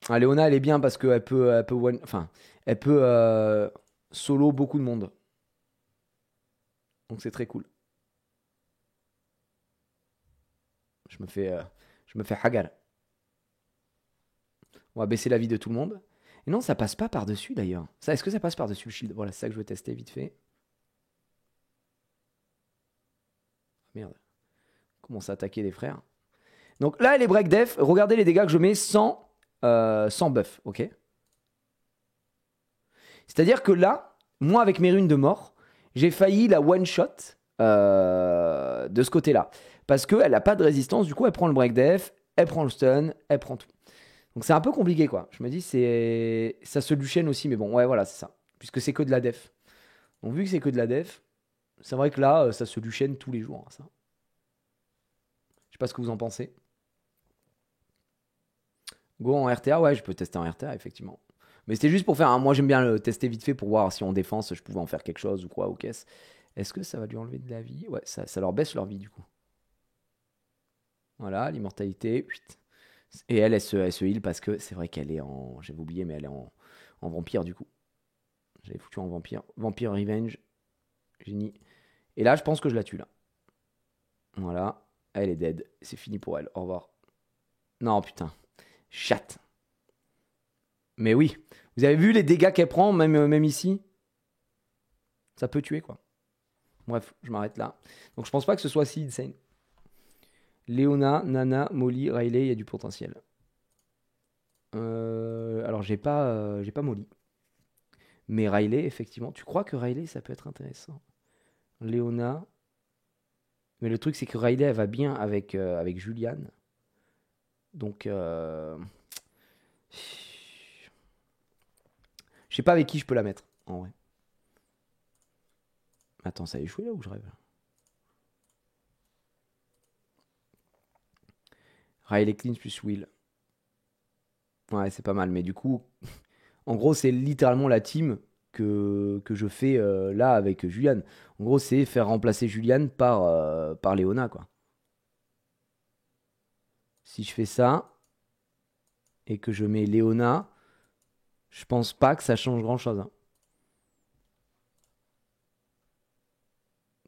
Ah, Léona, elle est bien parce enfin, elle peut solo beaucoup de monde. Donc c'est très cool. Je me fais, euh, je me fais hagar. On va baisser la vie de tout le monde. Et non, ça passe pas par-dessus d'ailleurs. Ça, est-ce que ça passe par-dessus le shield? Voilà, c'est ça que je veux tester vite fait. Merde. Commence à attaquer les frères. Donc là, les break def, regardez les dégâts que je mets sans buff, ok? C'est-à-dire que là, moi, avec mes runes de mort, j'ai failli la one-shot de ce côté-là. Parce qu'elle n'a pas de résistance, du coup, elle prend le break def, elle prend le stun, elle prend tout. Donc c'est un peu compliqué, quoi. Je me dis, ça se luchaine aussi, mais bon, ouais, voilà, c'est ça. Puisque c'est que de la def. Donc vu que c'est que de la def, c'est vrai que là, ça se luchaine tous les jours, hein, ça. Je sais pas ce que vous en pensez. Go en RTA, ouais, je peux tester en RTA, effectivement. Mais c'était juste pour faire un. Moi, j'aime bien le tester vite fait pour voir si en défense, je pouvais en faire quelque chose ou quoi, ou qu'est-ce. Est-ce que ça va lui enlever de la vie? Ouais, ça leur baisse leur vie, du coup. Voilà, l'immortalité. Et elle se heal parce que c'est vrai qu'elle est en. J'avais oublié, mais elle est en vampire, du coup. J'avais foutu en vampire. Vampire Revenge. Génie. Et là, je pense que je la tue, là. Voilà. Elle est dead. C'est fini pour elle. Au revoir. Non, putain. Chatte. Mais oui. Vous avez vu les dégâts qu'elle prend, même ici? Ça peut tuer, quoi. Bref, je m'arrête là. Donc je pense pas que ce soit si insane. Léona, Nana, Molly, Riley, il y a du potentiel. Alors j'ai pas Molly. Mais Riley, effectivement. Tu crois que Riley, ça peut être intéressant? Léona. Mais le truc, c'est que Riley, elle va bien avec Julian. Donc, je sais pas avec qui je peux la mettre, en vrai. Attends, ça a échoué là ou je rêve? Riley Cleans plus Will. Ouais, c'est pas mal. Mais du coup, en gros, c'est littéralement la team que je fais là avec Julian. En gros, c'est faire remplacer Julian par Léona, quoi. Si je fais ça et que je mets Léona, je pense pas que ça change grand-chose, hein.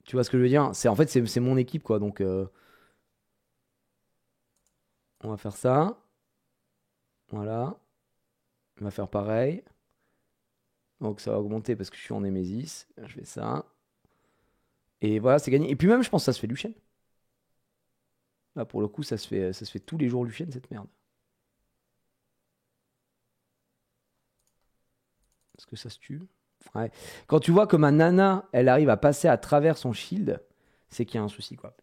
Tu vois ce que je veux dire? En fait, c'est mon équipe, quoi. Donc, on va faire ça. Voilà. On va faire pareil. Donc, ça va augmenter parce que je suis en Nemesis. Je fais ça. Et voilà, c'est gagné. Et puis même, je pense que ça se fait Lucien. Là, pour le coup, ça se fait tous les jours Lucien, cette merde. Est-ce que ça se tue? Ouais. Quand tu vois que ma nana, elle arrive à passer à travers son shield, c'est qu'il y a un souci, quoi.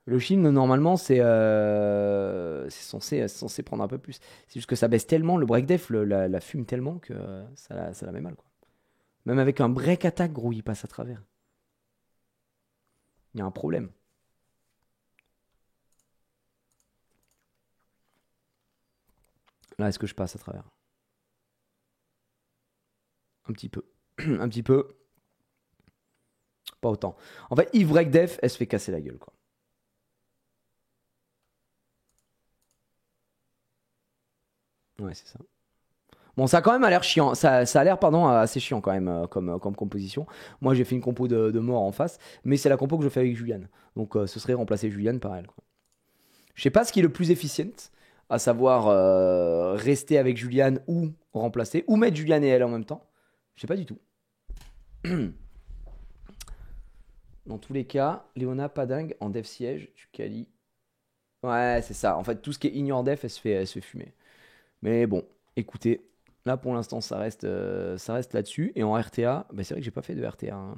Le shield, normalement, c'est censé prendre un peu plus. C'est juste que ça baisse tellement, le break def la fume tellement que ça la met mal, quoi. Même avec un break attack, gros, il passe à travers. Il y a un problème. Là, est-ce que je passe à travers? Un petit peu. Un petit peu. Pas autant. En fait, Yves Breakdef, elle se fait casser la gueule, quoi. Ouais, c'est ça. Bon, ça a quand même l'air chiant. Ça a l'air, pardon, assez chiant quand même comme composition. Moi, j'ai fait une compo de mort en face, mais c'est la compo que je fais avec Juliane. Donc, ce serait remplacer Juliane par elle, quoi. Je sais pas ce qui est le plus efficient, à savoir rester avec Juliane ou remplacer, ou mettre Juliane et elle en même temps. Je sais pas du tout. Dans tous les cas, Léona, pas dingue, en dev siège, tu quali. Ouais, c'est ça. En fait, tout ce qui est ignore def, elle se fait fumer. Mais bon, écoutez, là pour l'instant, ça reste là-dessus. Et en RTA, bah, c'est vrai que j'ai pas fait de RTA, hein.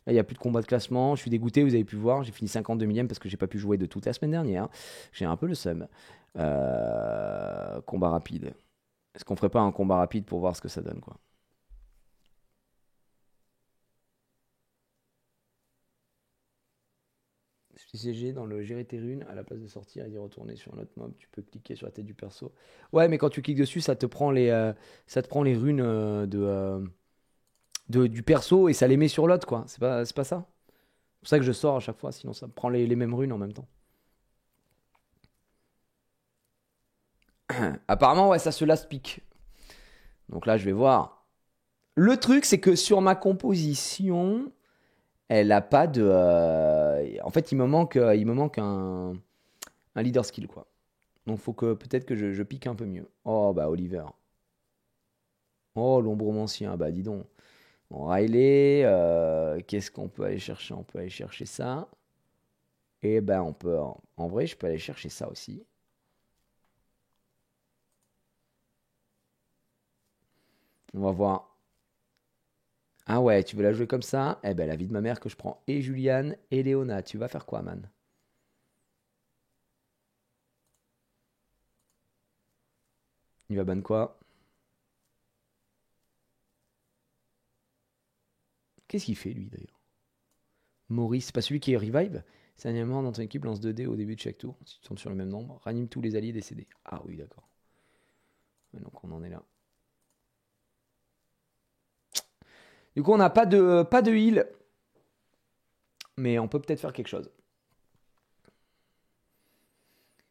Là, il n'y a plus de combat de classement. Je suis dégoûté, vous avez pu voir. J'ai fini 52 millième parce que j'ai pas pu jouer de toute la semaine dernière. J'ai un peu le seum. Combat rapide. Est-ce qu'on ferait pas un combat rapide pour voir ce que ça donne, quoi? CG dans le gérer tes runes, à la place de sortir et d'y retourner sur un autre mob, tu peux cliquer sur la tête du perso. Ouais, mais quand tu cliques dessus, ça te prend les runes du perso et ça les met sur l'autre, quoi. C'est pas ça. C'est pour ça que je sors à chaque fois, sinon ça me prend les mêmes runes en même temps. Apparemment, ouais, ça se last pick. Donc là, je vais voir. Le truc, c'est que sur ma composition, elle a pas de. En fait, il me manque un leader skill, quoi. Donc faut que peut-être que je pique un peu mieux. Oh bah Oliver. Oh l'ombromancien, bah dis donc. Bon, Riley, qu'est-ce qu'on peut aller chercher? On peut aller chercher ça. Et ben on peut. En vrai, je peux aller chercher ça aussi. On va voir. Ah ouais, tu veux la jouer comme ça? Eh ben la vie de ma mère que je prends et Juliane et Léona. Tu vas faire quoi, man? Il va ban quoi? Qu'est-ce qu'il fait lui d'ailleurs? Maurice, c'est pas celui qui est revive? C'est un élément dans ton équipe lance 2 dés au début de chaque tour. Si tu tombes sur le même nombre, ranime tous les alliés décédés. Ah oui, d'accord. Ouais, donc on en est là. Du coup, on n'a pas de heal, mais on peut peut-être faire quelque chose.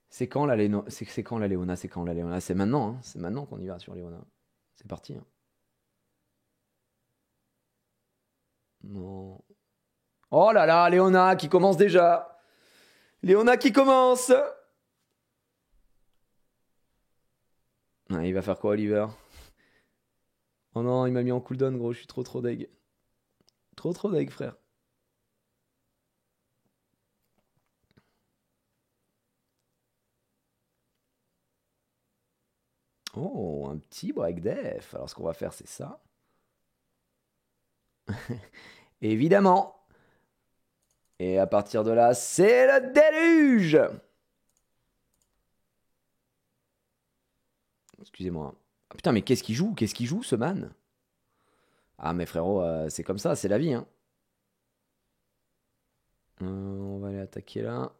C'est quand la Léona? C'est quand la Léona? C'est quand la Léona? C'est maintenant, hein. C'est maintenant qu'on y va sur Léona. C'est parti, hein. Non. Oh là là, Léona qui commence déjà. Léona qui commence. Ah, il va faire quoi, Oliver? Oh non, il m'a mis en cooldown, gros. Je suis trop deg. Trop deg, frère. Oh, un petit break def. Alors, ce qu'on va faire, c'est ça. Évidemment. Et à partir de là, c'est le déluge. Excusez-moi. Ah, putain, mais qu'est-ce qu'il joue? Qu'est-ce qu'il joue, ce man? Ah, mais frérot, c'est comme ça, c'est la vie, hein. On va aller attaquer là.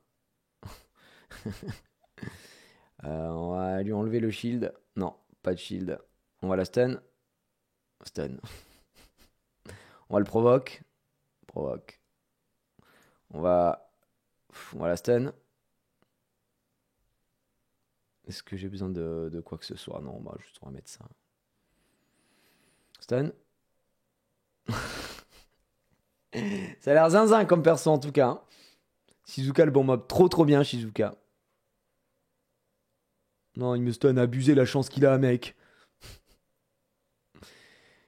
On va lui enlever le shield. Non, pas de shield. On va la stun. Stun. On va le provoque. Provoque. On va. On va la stun. Est-ce que j'ai besoin de quoi que ce soit? Non, bah juste on va mettre ça. Stun. Ça a l'air zinzin comme perso en tout cas, hein. Shizuka le bon mob. Trop bien Shizuka. Non, il me stun, abusé la chance qu'il a, mec.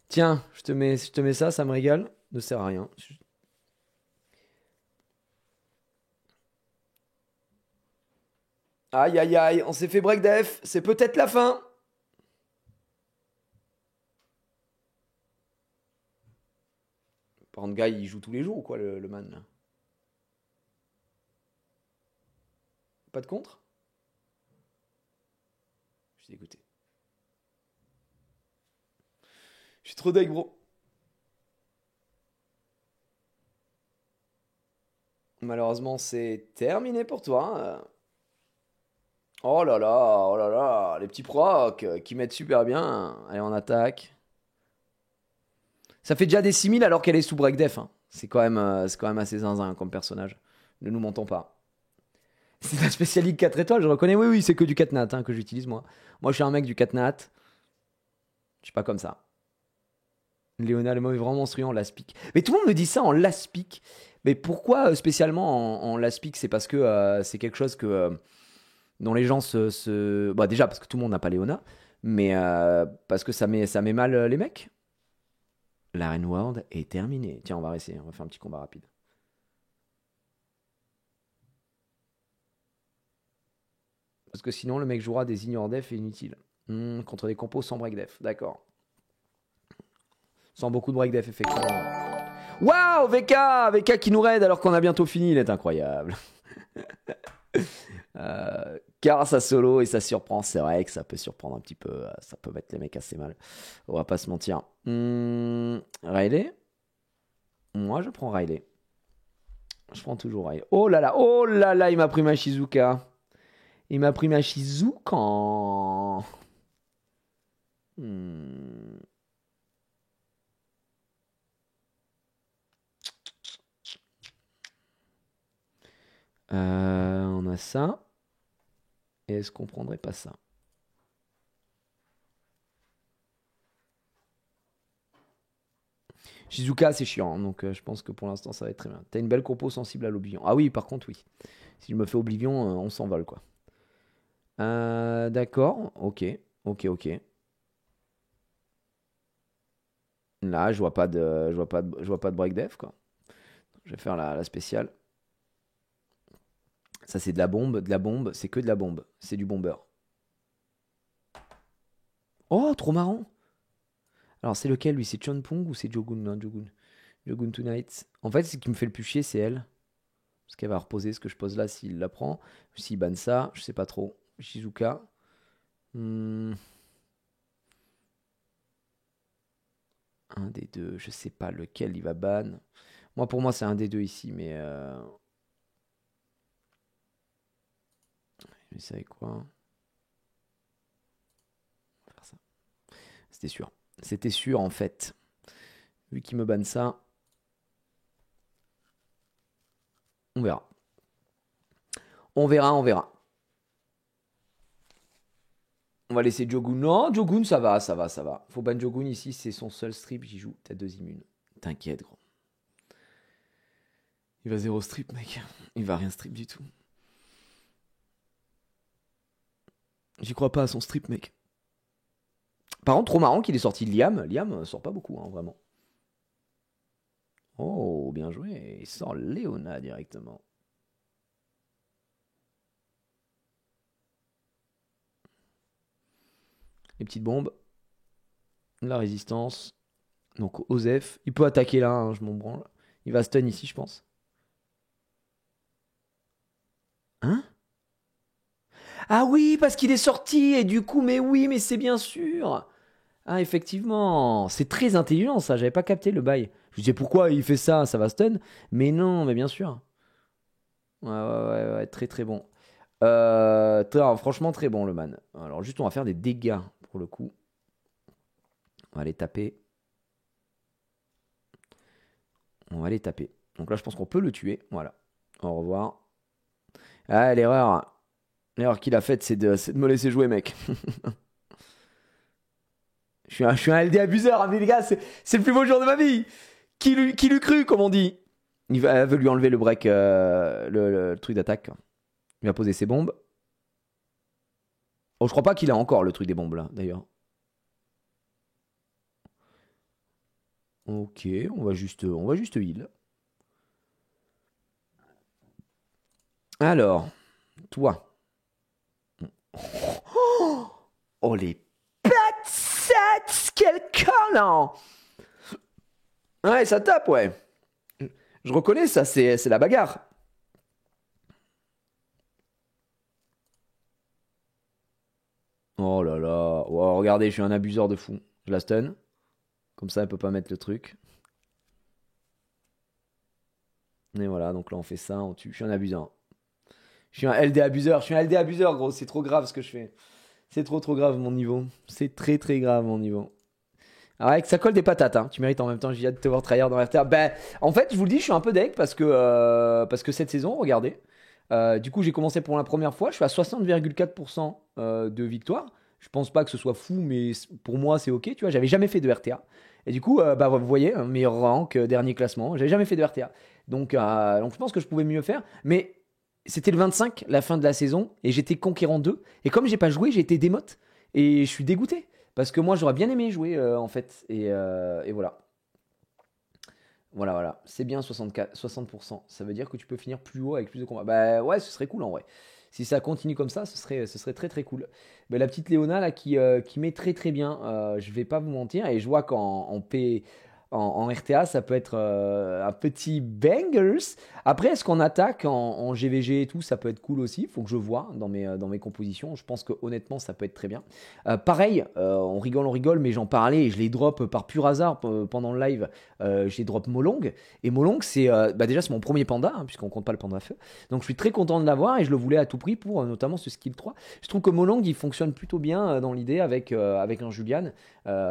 Tiens, je te mets ça, ça me régale. Ne sert à rien. Aïe aïe aïe, on s'est fait break def. C'est peut-être la fin. Par contre, gars, il joue tous les jours ou quoi, le man là? Pas de contre? Je suis dégoûté. Je suis trop deg, bro. Malheureusement, c'est terminé pour toi. Oh là là, les petits procs qui mettent super bien. Allez, on attaque. Ça fait déjà des 6000 alors qu'elle est sous break def, hein. C'est quand même assez zinzin comme personnage. Ne nous mentons pas. C'est la spécial League 4 étoiles, je reconnais. Oui, oui, c'est que du 4 nat que j'utilise moi. Moi, je suis un mec du 4 nat. Je suis pas comme ça. Léona, le mot est vraiment monstrueux en last pick. Mais tout le monde me dit ça en last pick. Mais pourquoi spécialement en last pick? C'est parce que c'est quelque chose que dont les gens Bah, déjà, parce que tout le monde n'a pas Léona. Mais parce que ça met mal les mecs. La Reine World est terminée. Tiens, on va essayer. On va faire un petit combat rapide. Parce que sinon, le mec jouera des ignore def et inutiles. Contre des compos sans break def. D'accord. Sans beaucoup de break def, effectivement. Waouh, VK! VK qui nous raid alors qu'on a bientôt fini. Il est incroyable. Car ça solo et ça surprend. C'est vrai que ça peut surprendre un petit peu. Ça peut mettre les mecs assez mal. On va pas se mentir. Riley? Moi, je prends Riley. Je prends toujours Riley. Oh là là, il m'a pris ma Shizuka. Il m'a pris ma Shizuka. On a ça. Et est-ce qu'on prendrait pas ça? Shizuka, c'est chiant, donc je pense que pour l'instant, ça va être très bien. T'as une belle compo sensible à l'Oblivion. Ah oui, par contre, oui. Si je me fais Oblivion, on s'envole, quoi. D'accord, ok, ok. Là, je vois pas de break def, quoi. Je vais faire la spéciale. Ça, c'est de la bombe, c'est que de la bombe. C'est du bomber. Oh, trop marrant. Alors, c'est lequel, lui? C'est Chonpong ou c'est Jogun? Non, Jogun. Jogun Tonight. En fait, ce qui me fait le plus chier, c'est elle. Parce qu'elle va reposer ce que je pose là s'il la prend. S'il banne ça, je sais pas trop. Shizuka. Un des deux, je sais pas lequel il va ban. Moi, pour moi, c'est un des deux ici, mais. Vous savez quoi? On va faire ça. C'était sûr. C'était sûr, en fait. Vu qu'il me banne ça, on verra. On verra, on verra. On va laisser Jogun. Non, Jogun, ça va, ça va, ça va. Faut ban Jogun ici, c'est son seul strip. J'y joue. T'as 2 immunes. T'inquiète, gros. Il va zéro strip, mec. Il va rien strip du tout. J'y crois pas à son strip, mec. Par contre, trop marrant qu'il ait sorti Liam. Liam sort pas beaucoup, hein, vraiment. Oh, bien joué. Il sort Léona directement. Les petites bombes. La résistance. Donc, Osef. Il peut attaquer là, hein, je m'en branle. Il va stun ici, je pense. Hein? Ah oui, parce qu'il est sorti. Et du coup, mais oui, mais c'est bien sûr. Ah, effectivement. C'est très intelligent, ça. J'avais pas capté le bail. Je disais pourquoi il fait ça, ça va stun. Mais non, mais bien sûr. Ouais. Très très bon. Franchement, très bon le man. Alors, juste, on va faire des dégâts pour le coup. On va les taper. On va les taper. Donc là, je pense qu'on peut le tuer. Voilà. Au revoir. Ah, l'erreur. L'erreur qu'il a faite, c'est de me laisser jouer, mec. Je suis un LD abuseur, hein, mais les gars, c'est le plus beau jour de ma vie. Qui l'eût cru, comme on dit? Elle veut lui enlever le break, le truc d'attaque. Il va poser ses bombes. Oh, je crois pas qu'il a encore le truc des bombes, là, d'ailleurs. Ok, on va juste heal. Alors, toi. Oh, les pets, quel collant! Ouais, ça tape, ouais. Je reconnais ça, c'est la bagarre. Oh là là. Oh, regardez, je suis un abuseur de fou. Je la stun. Comme ça, elle peut pas mettre le truc. Et voilà, donc là, on fait ça, on tue. Je suis un abuseur. Je suis un LD abuseur. Je suis un LD abuseur, gros. C'est trop grave ce que je fais. C'est trop grave mon niveau. C'est très grave mon niveau. Ah ouais, que ça colle des patates, hein. Tu mérites en même temps, j'ai hâte de te voir trahir dans RTA. Ben, en fait, je vous le dis, je suis un peu deg parce que cette saison, regardez. Du coup, j'ai commencé pour la première fois. Je suis à 60,4% de victoire. Je pense pas que ce soit fou, mais pour moi, c'est ok. Tu vois, j'avais jamais fait de RTA. Et du coup, bah, vous voyez, meilleur rank, dernier classement. J'avais jamais fait de RTA. Donc, je pense que je pouvais mieux faire. Mais c'était le 25, la fin de la saison, et j'étais conquérant 2. Et comme j'ai pas joué, j'ai été démote. Et je suis dégoûté. Parce que moi, j'aurais bien aimé jouer, en fait. Et voilà. Voilà. C'est bien 64, 60%. Ça veut dire que tu peux finir plus haut avec plus de combats. Bah ouais, ce serait cool en vrai. Si ça continue comme ça, ce serait très cool. Mais la petite Léona là qui met très bien, je vais pas vous mentir, et je vois qu'en P, en RTA, ça peut être un petit bangers. Après, est-ce qu'on attaque en GVG et tout, ça peut être cool aussi. Faut que je vois dans mes compositions. Je pense que honnêtement, ça peut être très bien. Pareil, on rigole, mais j'en parlais et je les drop par pur hasard pendant le live. J'ai drop Molong. Et Molong, déjà c'est mon premier panda, hein, puisqu'on compte pas le panda à feu. Donc je suis très content de l'avoir et je le voulais à tout prix pour notamment ce skill 3. Je trouve que Molong il fonctionne plutôt bien dans l'idée avec un Julian,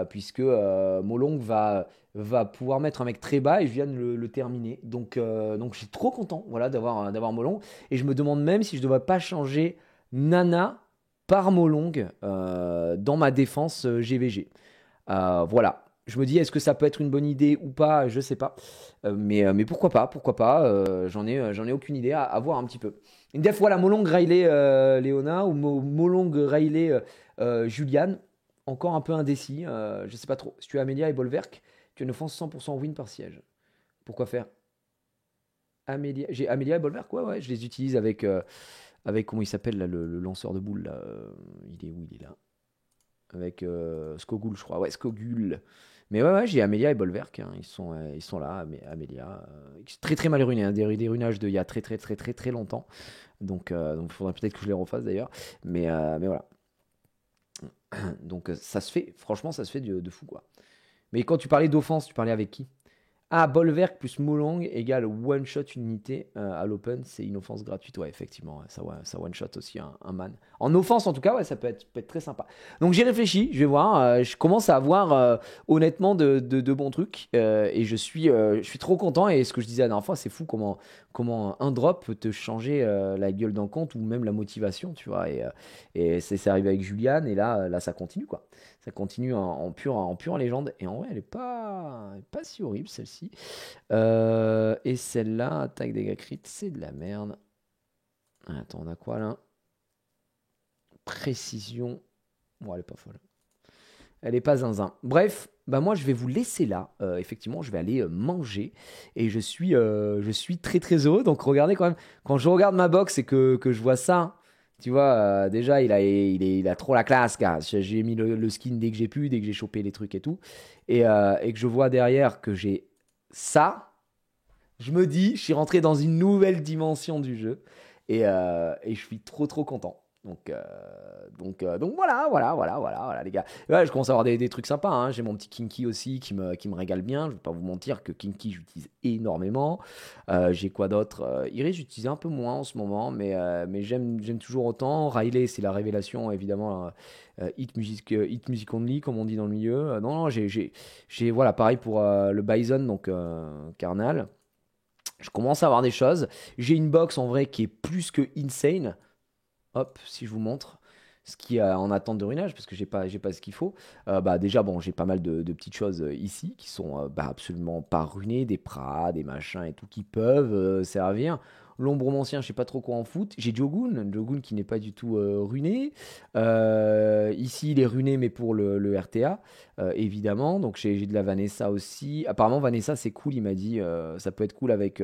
puisque Molong va pouvoir mettre un mec très bas et je viens de le terminer. Donc je suis trop content, voilà, d'avoir Molong. Et je me demande même si je ne devrais pas changer Nana par Molong dans ma défense GVG. Voilà. Je me dis, est-ce que ça peut être une bonne idée ou pas? Je sais pas. Mais pourquoi pas. J'en ai aucune idée, à voir un petit peu. Une def, voilà, Molong Riley Léona ou Molong Riley Julian. Encore un peu indécis. Je sais pas trop. Si tu as Amelia et Bolverk, tu as une offense 100% win par siège. Pourquoi faire Amelia, j'ai Amelia et Bolverk, ouais, je les utilise avec comment il s'appelle là, le lanceur de boules là. Il est où? Il est là. Avec Skogul, je crois. Ouais, Skogul. Mais ouais, j'ai Amelia et Bolverk, hein. Ils sont là, Amelia. Très mal ruiné, hein, des ruinages d'il y a très longtemps. Donc il faudrait peut-être que je les refasse d'ailleurs. Mais voilà. Donc ça se fait, franchement, ça se fait de fou quoi. Mais quand tu parlais d'offense, tu parlais avec qui? Ah, Bolverk plus Molong égale one shot unité à l'open, c'est une offense gratuite. Ouais, effectivement, ouais, ça one shot aussi un man. En offense, en tout cas, ouais, ça peut être très sympa. Donc j'ai réfléchi, je vais voir. Je commence à avoir honnêtement de bons trucs et je suis trop content. Et ce que je disais la dernière fois, c'est fou comment un drop peut te changer la gueule d'un compte ou même la motivation, tu vois. Et c'est arrivé avec Julian et là, ça continue quoi. Ça continue en pure légende. Et en vrai, elle est pas si horrible celle-ci. Et celle-là, attaque dégâts crit, c'est de la merde. Attends, on a quoi là? Précision. Bon, elle est pas folle. Elle est pas zinzin. Bref, bah moi je vais vous laisser là. Effectivement, je vais aller manger. Et je suis très heureux. Donc regardez quand même. Quand je regarde ma box et que je vois ça. Tu vois, déjà, il a trop la classe, gars. J'ai mis le skin dès que j'ai pu, dès que j'ai chopé les trucs et tout. Et que je vois derrière que j'ai ça. Je me dis, je suis rentré dans une nouvelle dimension du jeu. Et je suis trop content. Donc voilà, les gars. Ouais, je commence à avoir des trucs sympas, hein. J'ai mon petit Kinky aussi qui me régale bien. Je vais pas vous mentir que Kinky, j'utilise énormément. J'ai quoi d'autre? Iris, j'utilise un peu moins en ce moment, mais j'aime toujours autant. Riley, c'est la révélation, évidemment. Hit music only, comme on dit dans le milieu. Non, voilà, pareil pour le Bison, donc Carnal. Je commence à avoir des choses. J'ai une box en vrai qui est plus que insane. Hop, si je vous montre ce qui est en attente de ruinage, parce que j'ai pas ce qu'il faut. Déjà, bon, j'ai pas mal de petites choses ici qui sont absolument pas ruinées, des pras, des machins et tout qui peuvent servir. L'ombromancien, je sais pas trop quoi en foutre. J'ai Jogun qui n'est pas du tout ruiné. Ici, il est ruiné, mais pour le RTA, évidemment. Donc, j'ai de la Vanessa aussi. Apparemment, Vanessa, c'est cool, il m'a dit. Ça peut être cool avec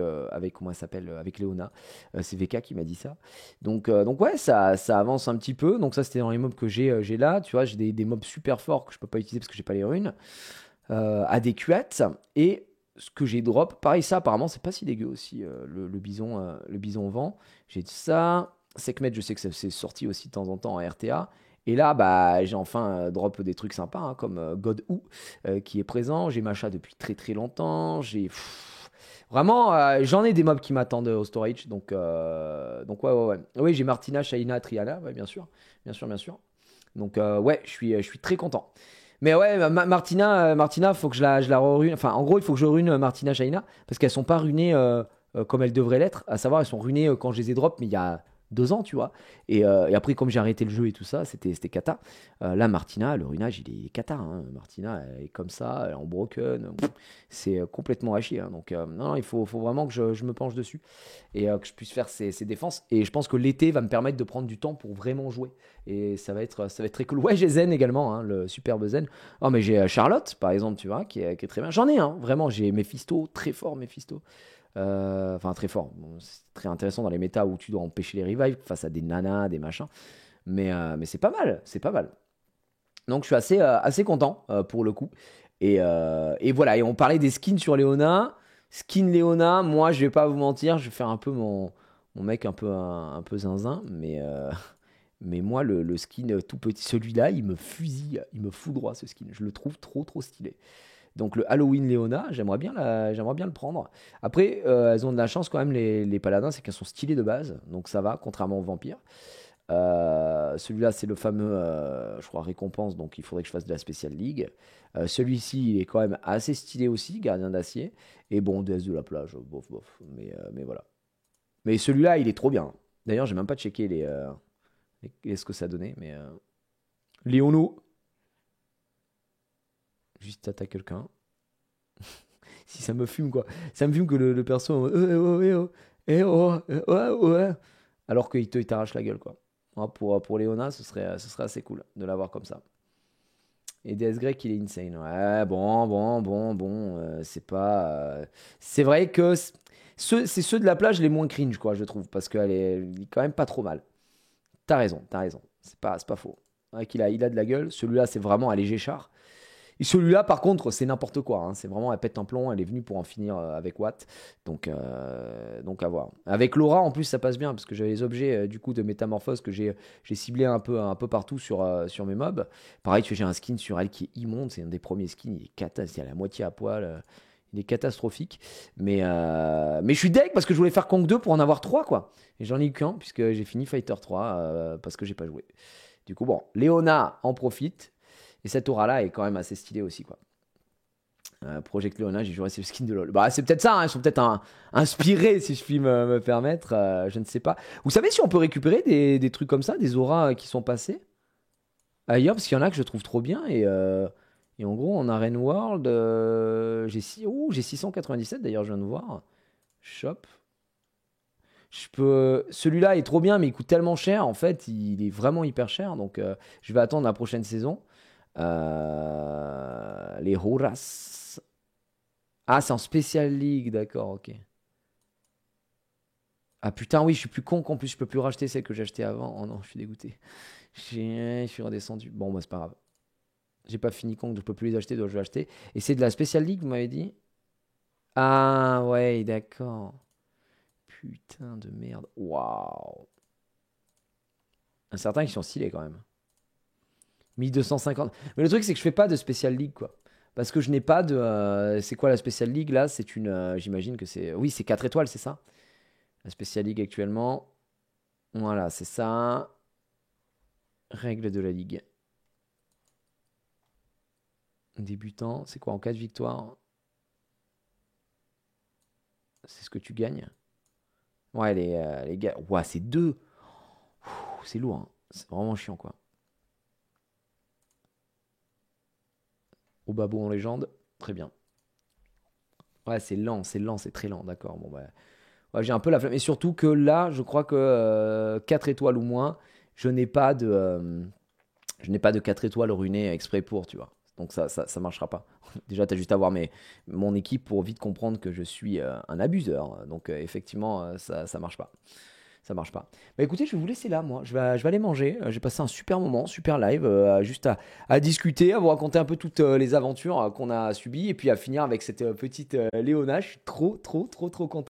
comment elle s'appelle, avec Léona. C'est VK qui m'a dit ça. Donc ouais, ça avance un petit peu. Donc, ça, c'était dans les mobs que j'ai là. Tu vois, j'ai des mobs super forts que je peux pas utiliser parce que j'ai pas les runes. Adéquates. Et ce que j'ai drop, pareil, ça apparemment c'est pas si dégueu aussi, le bison au vent. J'ai ça. Sekhmet, je sais que c'est sorti aussi de temps en temps en RTA. Et là, j'ai enfin drop des trucs sympas, hein, comme God Who qui est présent. J'ai Macha depuis très longtemps. Vraiment, j'en ai des mobs qui m'attendent au storage. Donc ouais. Oui, j'ai Martina, Shaina, Triana, ouais, bien sûr. Bien sûr, bien sûr. Donc ouais, je suis très content. Mais ouais, Martina, faut que je la rerune. Enfin, en gros, il faut que je rune Martina, Shaina, parce qu'elles sont pas runées comme elles devraient l'être. À savoir, elles sont runées quand je les ai drop, mais il y a 2 ans, tu vois. Et après, comme j'ai arrêté le jeu et tout ça, c'était cata. Là, Martina, le runage, il est cata, hein. Martina, elle est comme ça, elle est en broken. C'est complètement à chier, hein. Donc, non, il faut vraiment que je me penche dessus et que je puisse faire ces défenses. Et je pense que l'été va me permettre de prendre du temps pour vraiment jouer. Et ça va être très cool. Ouais, j'ai Zen également, hein, le superbe Zen. Oh, mais j'ai Charlotte, par exemple, tu vois, qui est très bien. J'en ai un, vraiment. J'ai Mephisto, très fort Mephisto. Enfin, très fort. Bon, c'est très intéressant dans les méta où tu dois empêcher les revives face à des nanas, des machins. Mais c'est pas mal, c'est pas mal. Donc je suis assez content pour le coup. Et voilà, et on parlait des skins sur Léona. Skin Léona, moi je vais pas vous mentir, je vais faire un peu mon mec un peu zinzin. Mais moi le skin tout petit, celui-là, il me fusille, il me foudroie ce skin. Je le trouve trop trop stylé. Donc le Halloween Léona, j'aimerais bien le prendre. Après, elles ont de la chance quand même, les paladins, c'est qu'elles sont stylées de base. Donc ça va, contrairement aux vampires. Celui-là, c'est le fameux, je crois, récompense. Donc il faudrait que je fasse de la Special League. Celui-ci, il est quand même assez stylé aussi, gardien d'acier. Et bon, déesse de la plage, bof, bof. Mais voilà. Mais celui-là, il est trop bien. D'ailleurs, j'ai même pas checké ce que ça donnait. Mais Léono, juste attaque quelqu'un. Si ça me fume, quoi. Ça me fume que le perso, ouais. Alors qu'il t'arrache la gueule, quoi. Moi, pour Léona, ce serait assez cool de l'avoir comme ça. Et DS Grey, il est insane. Ouais, bon. C'est pas. C'est vrai que c'est ceux de la plage les moins cringe, quoi, je trouve. Parce il est quand même pas trop mal. T'as raison. C'est pas faux. Ouais, il a de la gueule. Celui-là, c'est vraiment un léger char. Et celui-là, par contre, c'est n'importe quoi, hein. C'est vraiment, elle pète un plomb. Elle est venue pour en finir avec Watt. Donc à voir. Avec Laura, en plus, ça passe bien parce que j'avais les objets du coup de métamorphose que j'ai ciblé un peu partout sur mes mobs. Pareil, tu vois, j'ai un skin sur elle qui est immonde. C'est un des premiers skins. Il est catastrophique. Il est à la moitié à poil. Il est catastrophique. Mais je suis deg parce que je voulais faire Kong 2 pour en avoir 3, quoi. Et j'en ai eu qu'un puisque j'ai fini Fighter 3 parce que j'ai pas joué. Du coup, bon, Léona en profite. Et cette aura-là est quand même assez stylée aussi, quoi. Project Léona, j'ai joué, c'est le skin de LoL. Bah, c'est peut-être ça, hein, ils sont peut-être inspirés, si je puis me permettre. Je ne sais pas. Vous savez si on peut récupérer des trucs comme ça, des auras qui sont passées ailleurs, parce qu'il y en a que je trouve trop bien. Et en gros, en Arène World, j'ai 697 d'ailleurs, je viens de voir. Shop. Celui-là est trop bien, mais il coûte tellement cher. En fait, il est vraiment hyper cher. Donc, je vais attendre la prochaine saison. Les Horas. Ah, c'est en Special League, d'accord, ok. Ah putain, oui, je suis plus con qu'en plus je peux plus racheter celle que j'ai achetée avant. Oh non, je suis dégoûté. Je suis redescendu. Bon, moi, c'est pas grave. J'ai pas fini Kong, donc je peux plus les acheter, donc je vais acheter. Et c'est de la Special League, vous m'avez dit? Ah, ouais, d'accord. Putain de merde. Waouh. Certains qui sont stylés quand même. 1250. Mais le truc, c'est que je fais pas de Special League, quoi. Parce que je n'ai pas de. C'est quoi la Special League là? C'est une. J'imagine que c'est. Oui, c'est 4 étoiles, c'est ça? La Special League actuellement. Voilà, c'est ça. Règles de la Ligue. Débutant, c'est quoi en cas de victoire? C'est ce que tu gagnes? Ouais, les gars. Ouais, c'est 2. C'est lourd, hein. C'est vraiment chiant, quoi. Au babo en légende. Très bien. Ouais, c'est lent, c'est très lent, d'accord. Bon, bah. Ouais, j'ai un peu la flamme. Et surtout que là, je crois que 4 étoiles ou moins, je n'ai pas de 4 étoiles runées exprès pour, tu vois. Donc ça marchera pas. Déjà, tu as juste à voir mon équipe pour vite comprendre que je suis un abuseur. Donc effectivement, ça marche pas. Ça marche pas. Bah écoutez, je vais vous laisser là, moi. Je vais aller manger. J'ai passé un super moment, super live, juste à discuter, à vous raconter un peu toutes les aventures qu'on a subies et puis à finir avec cette petite Léona. Je suis trop, trop, trop, trop content.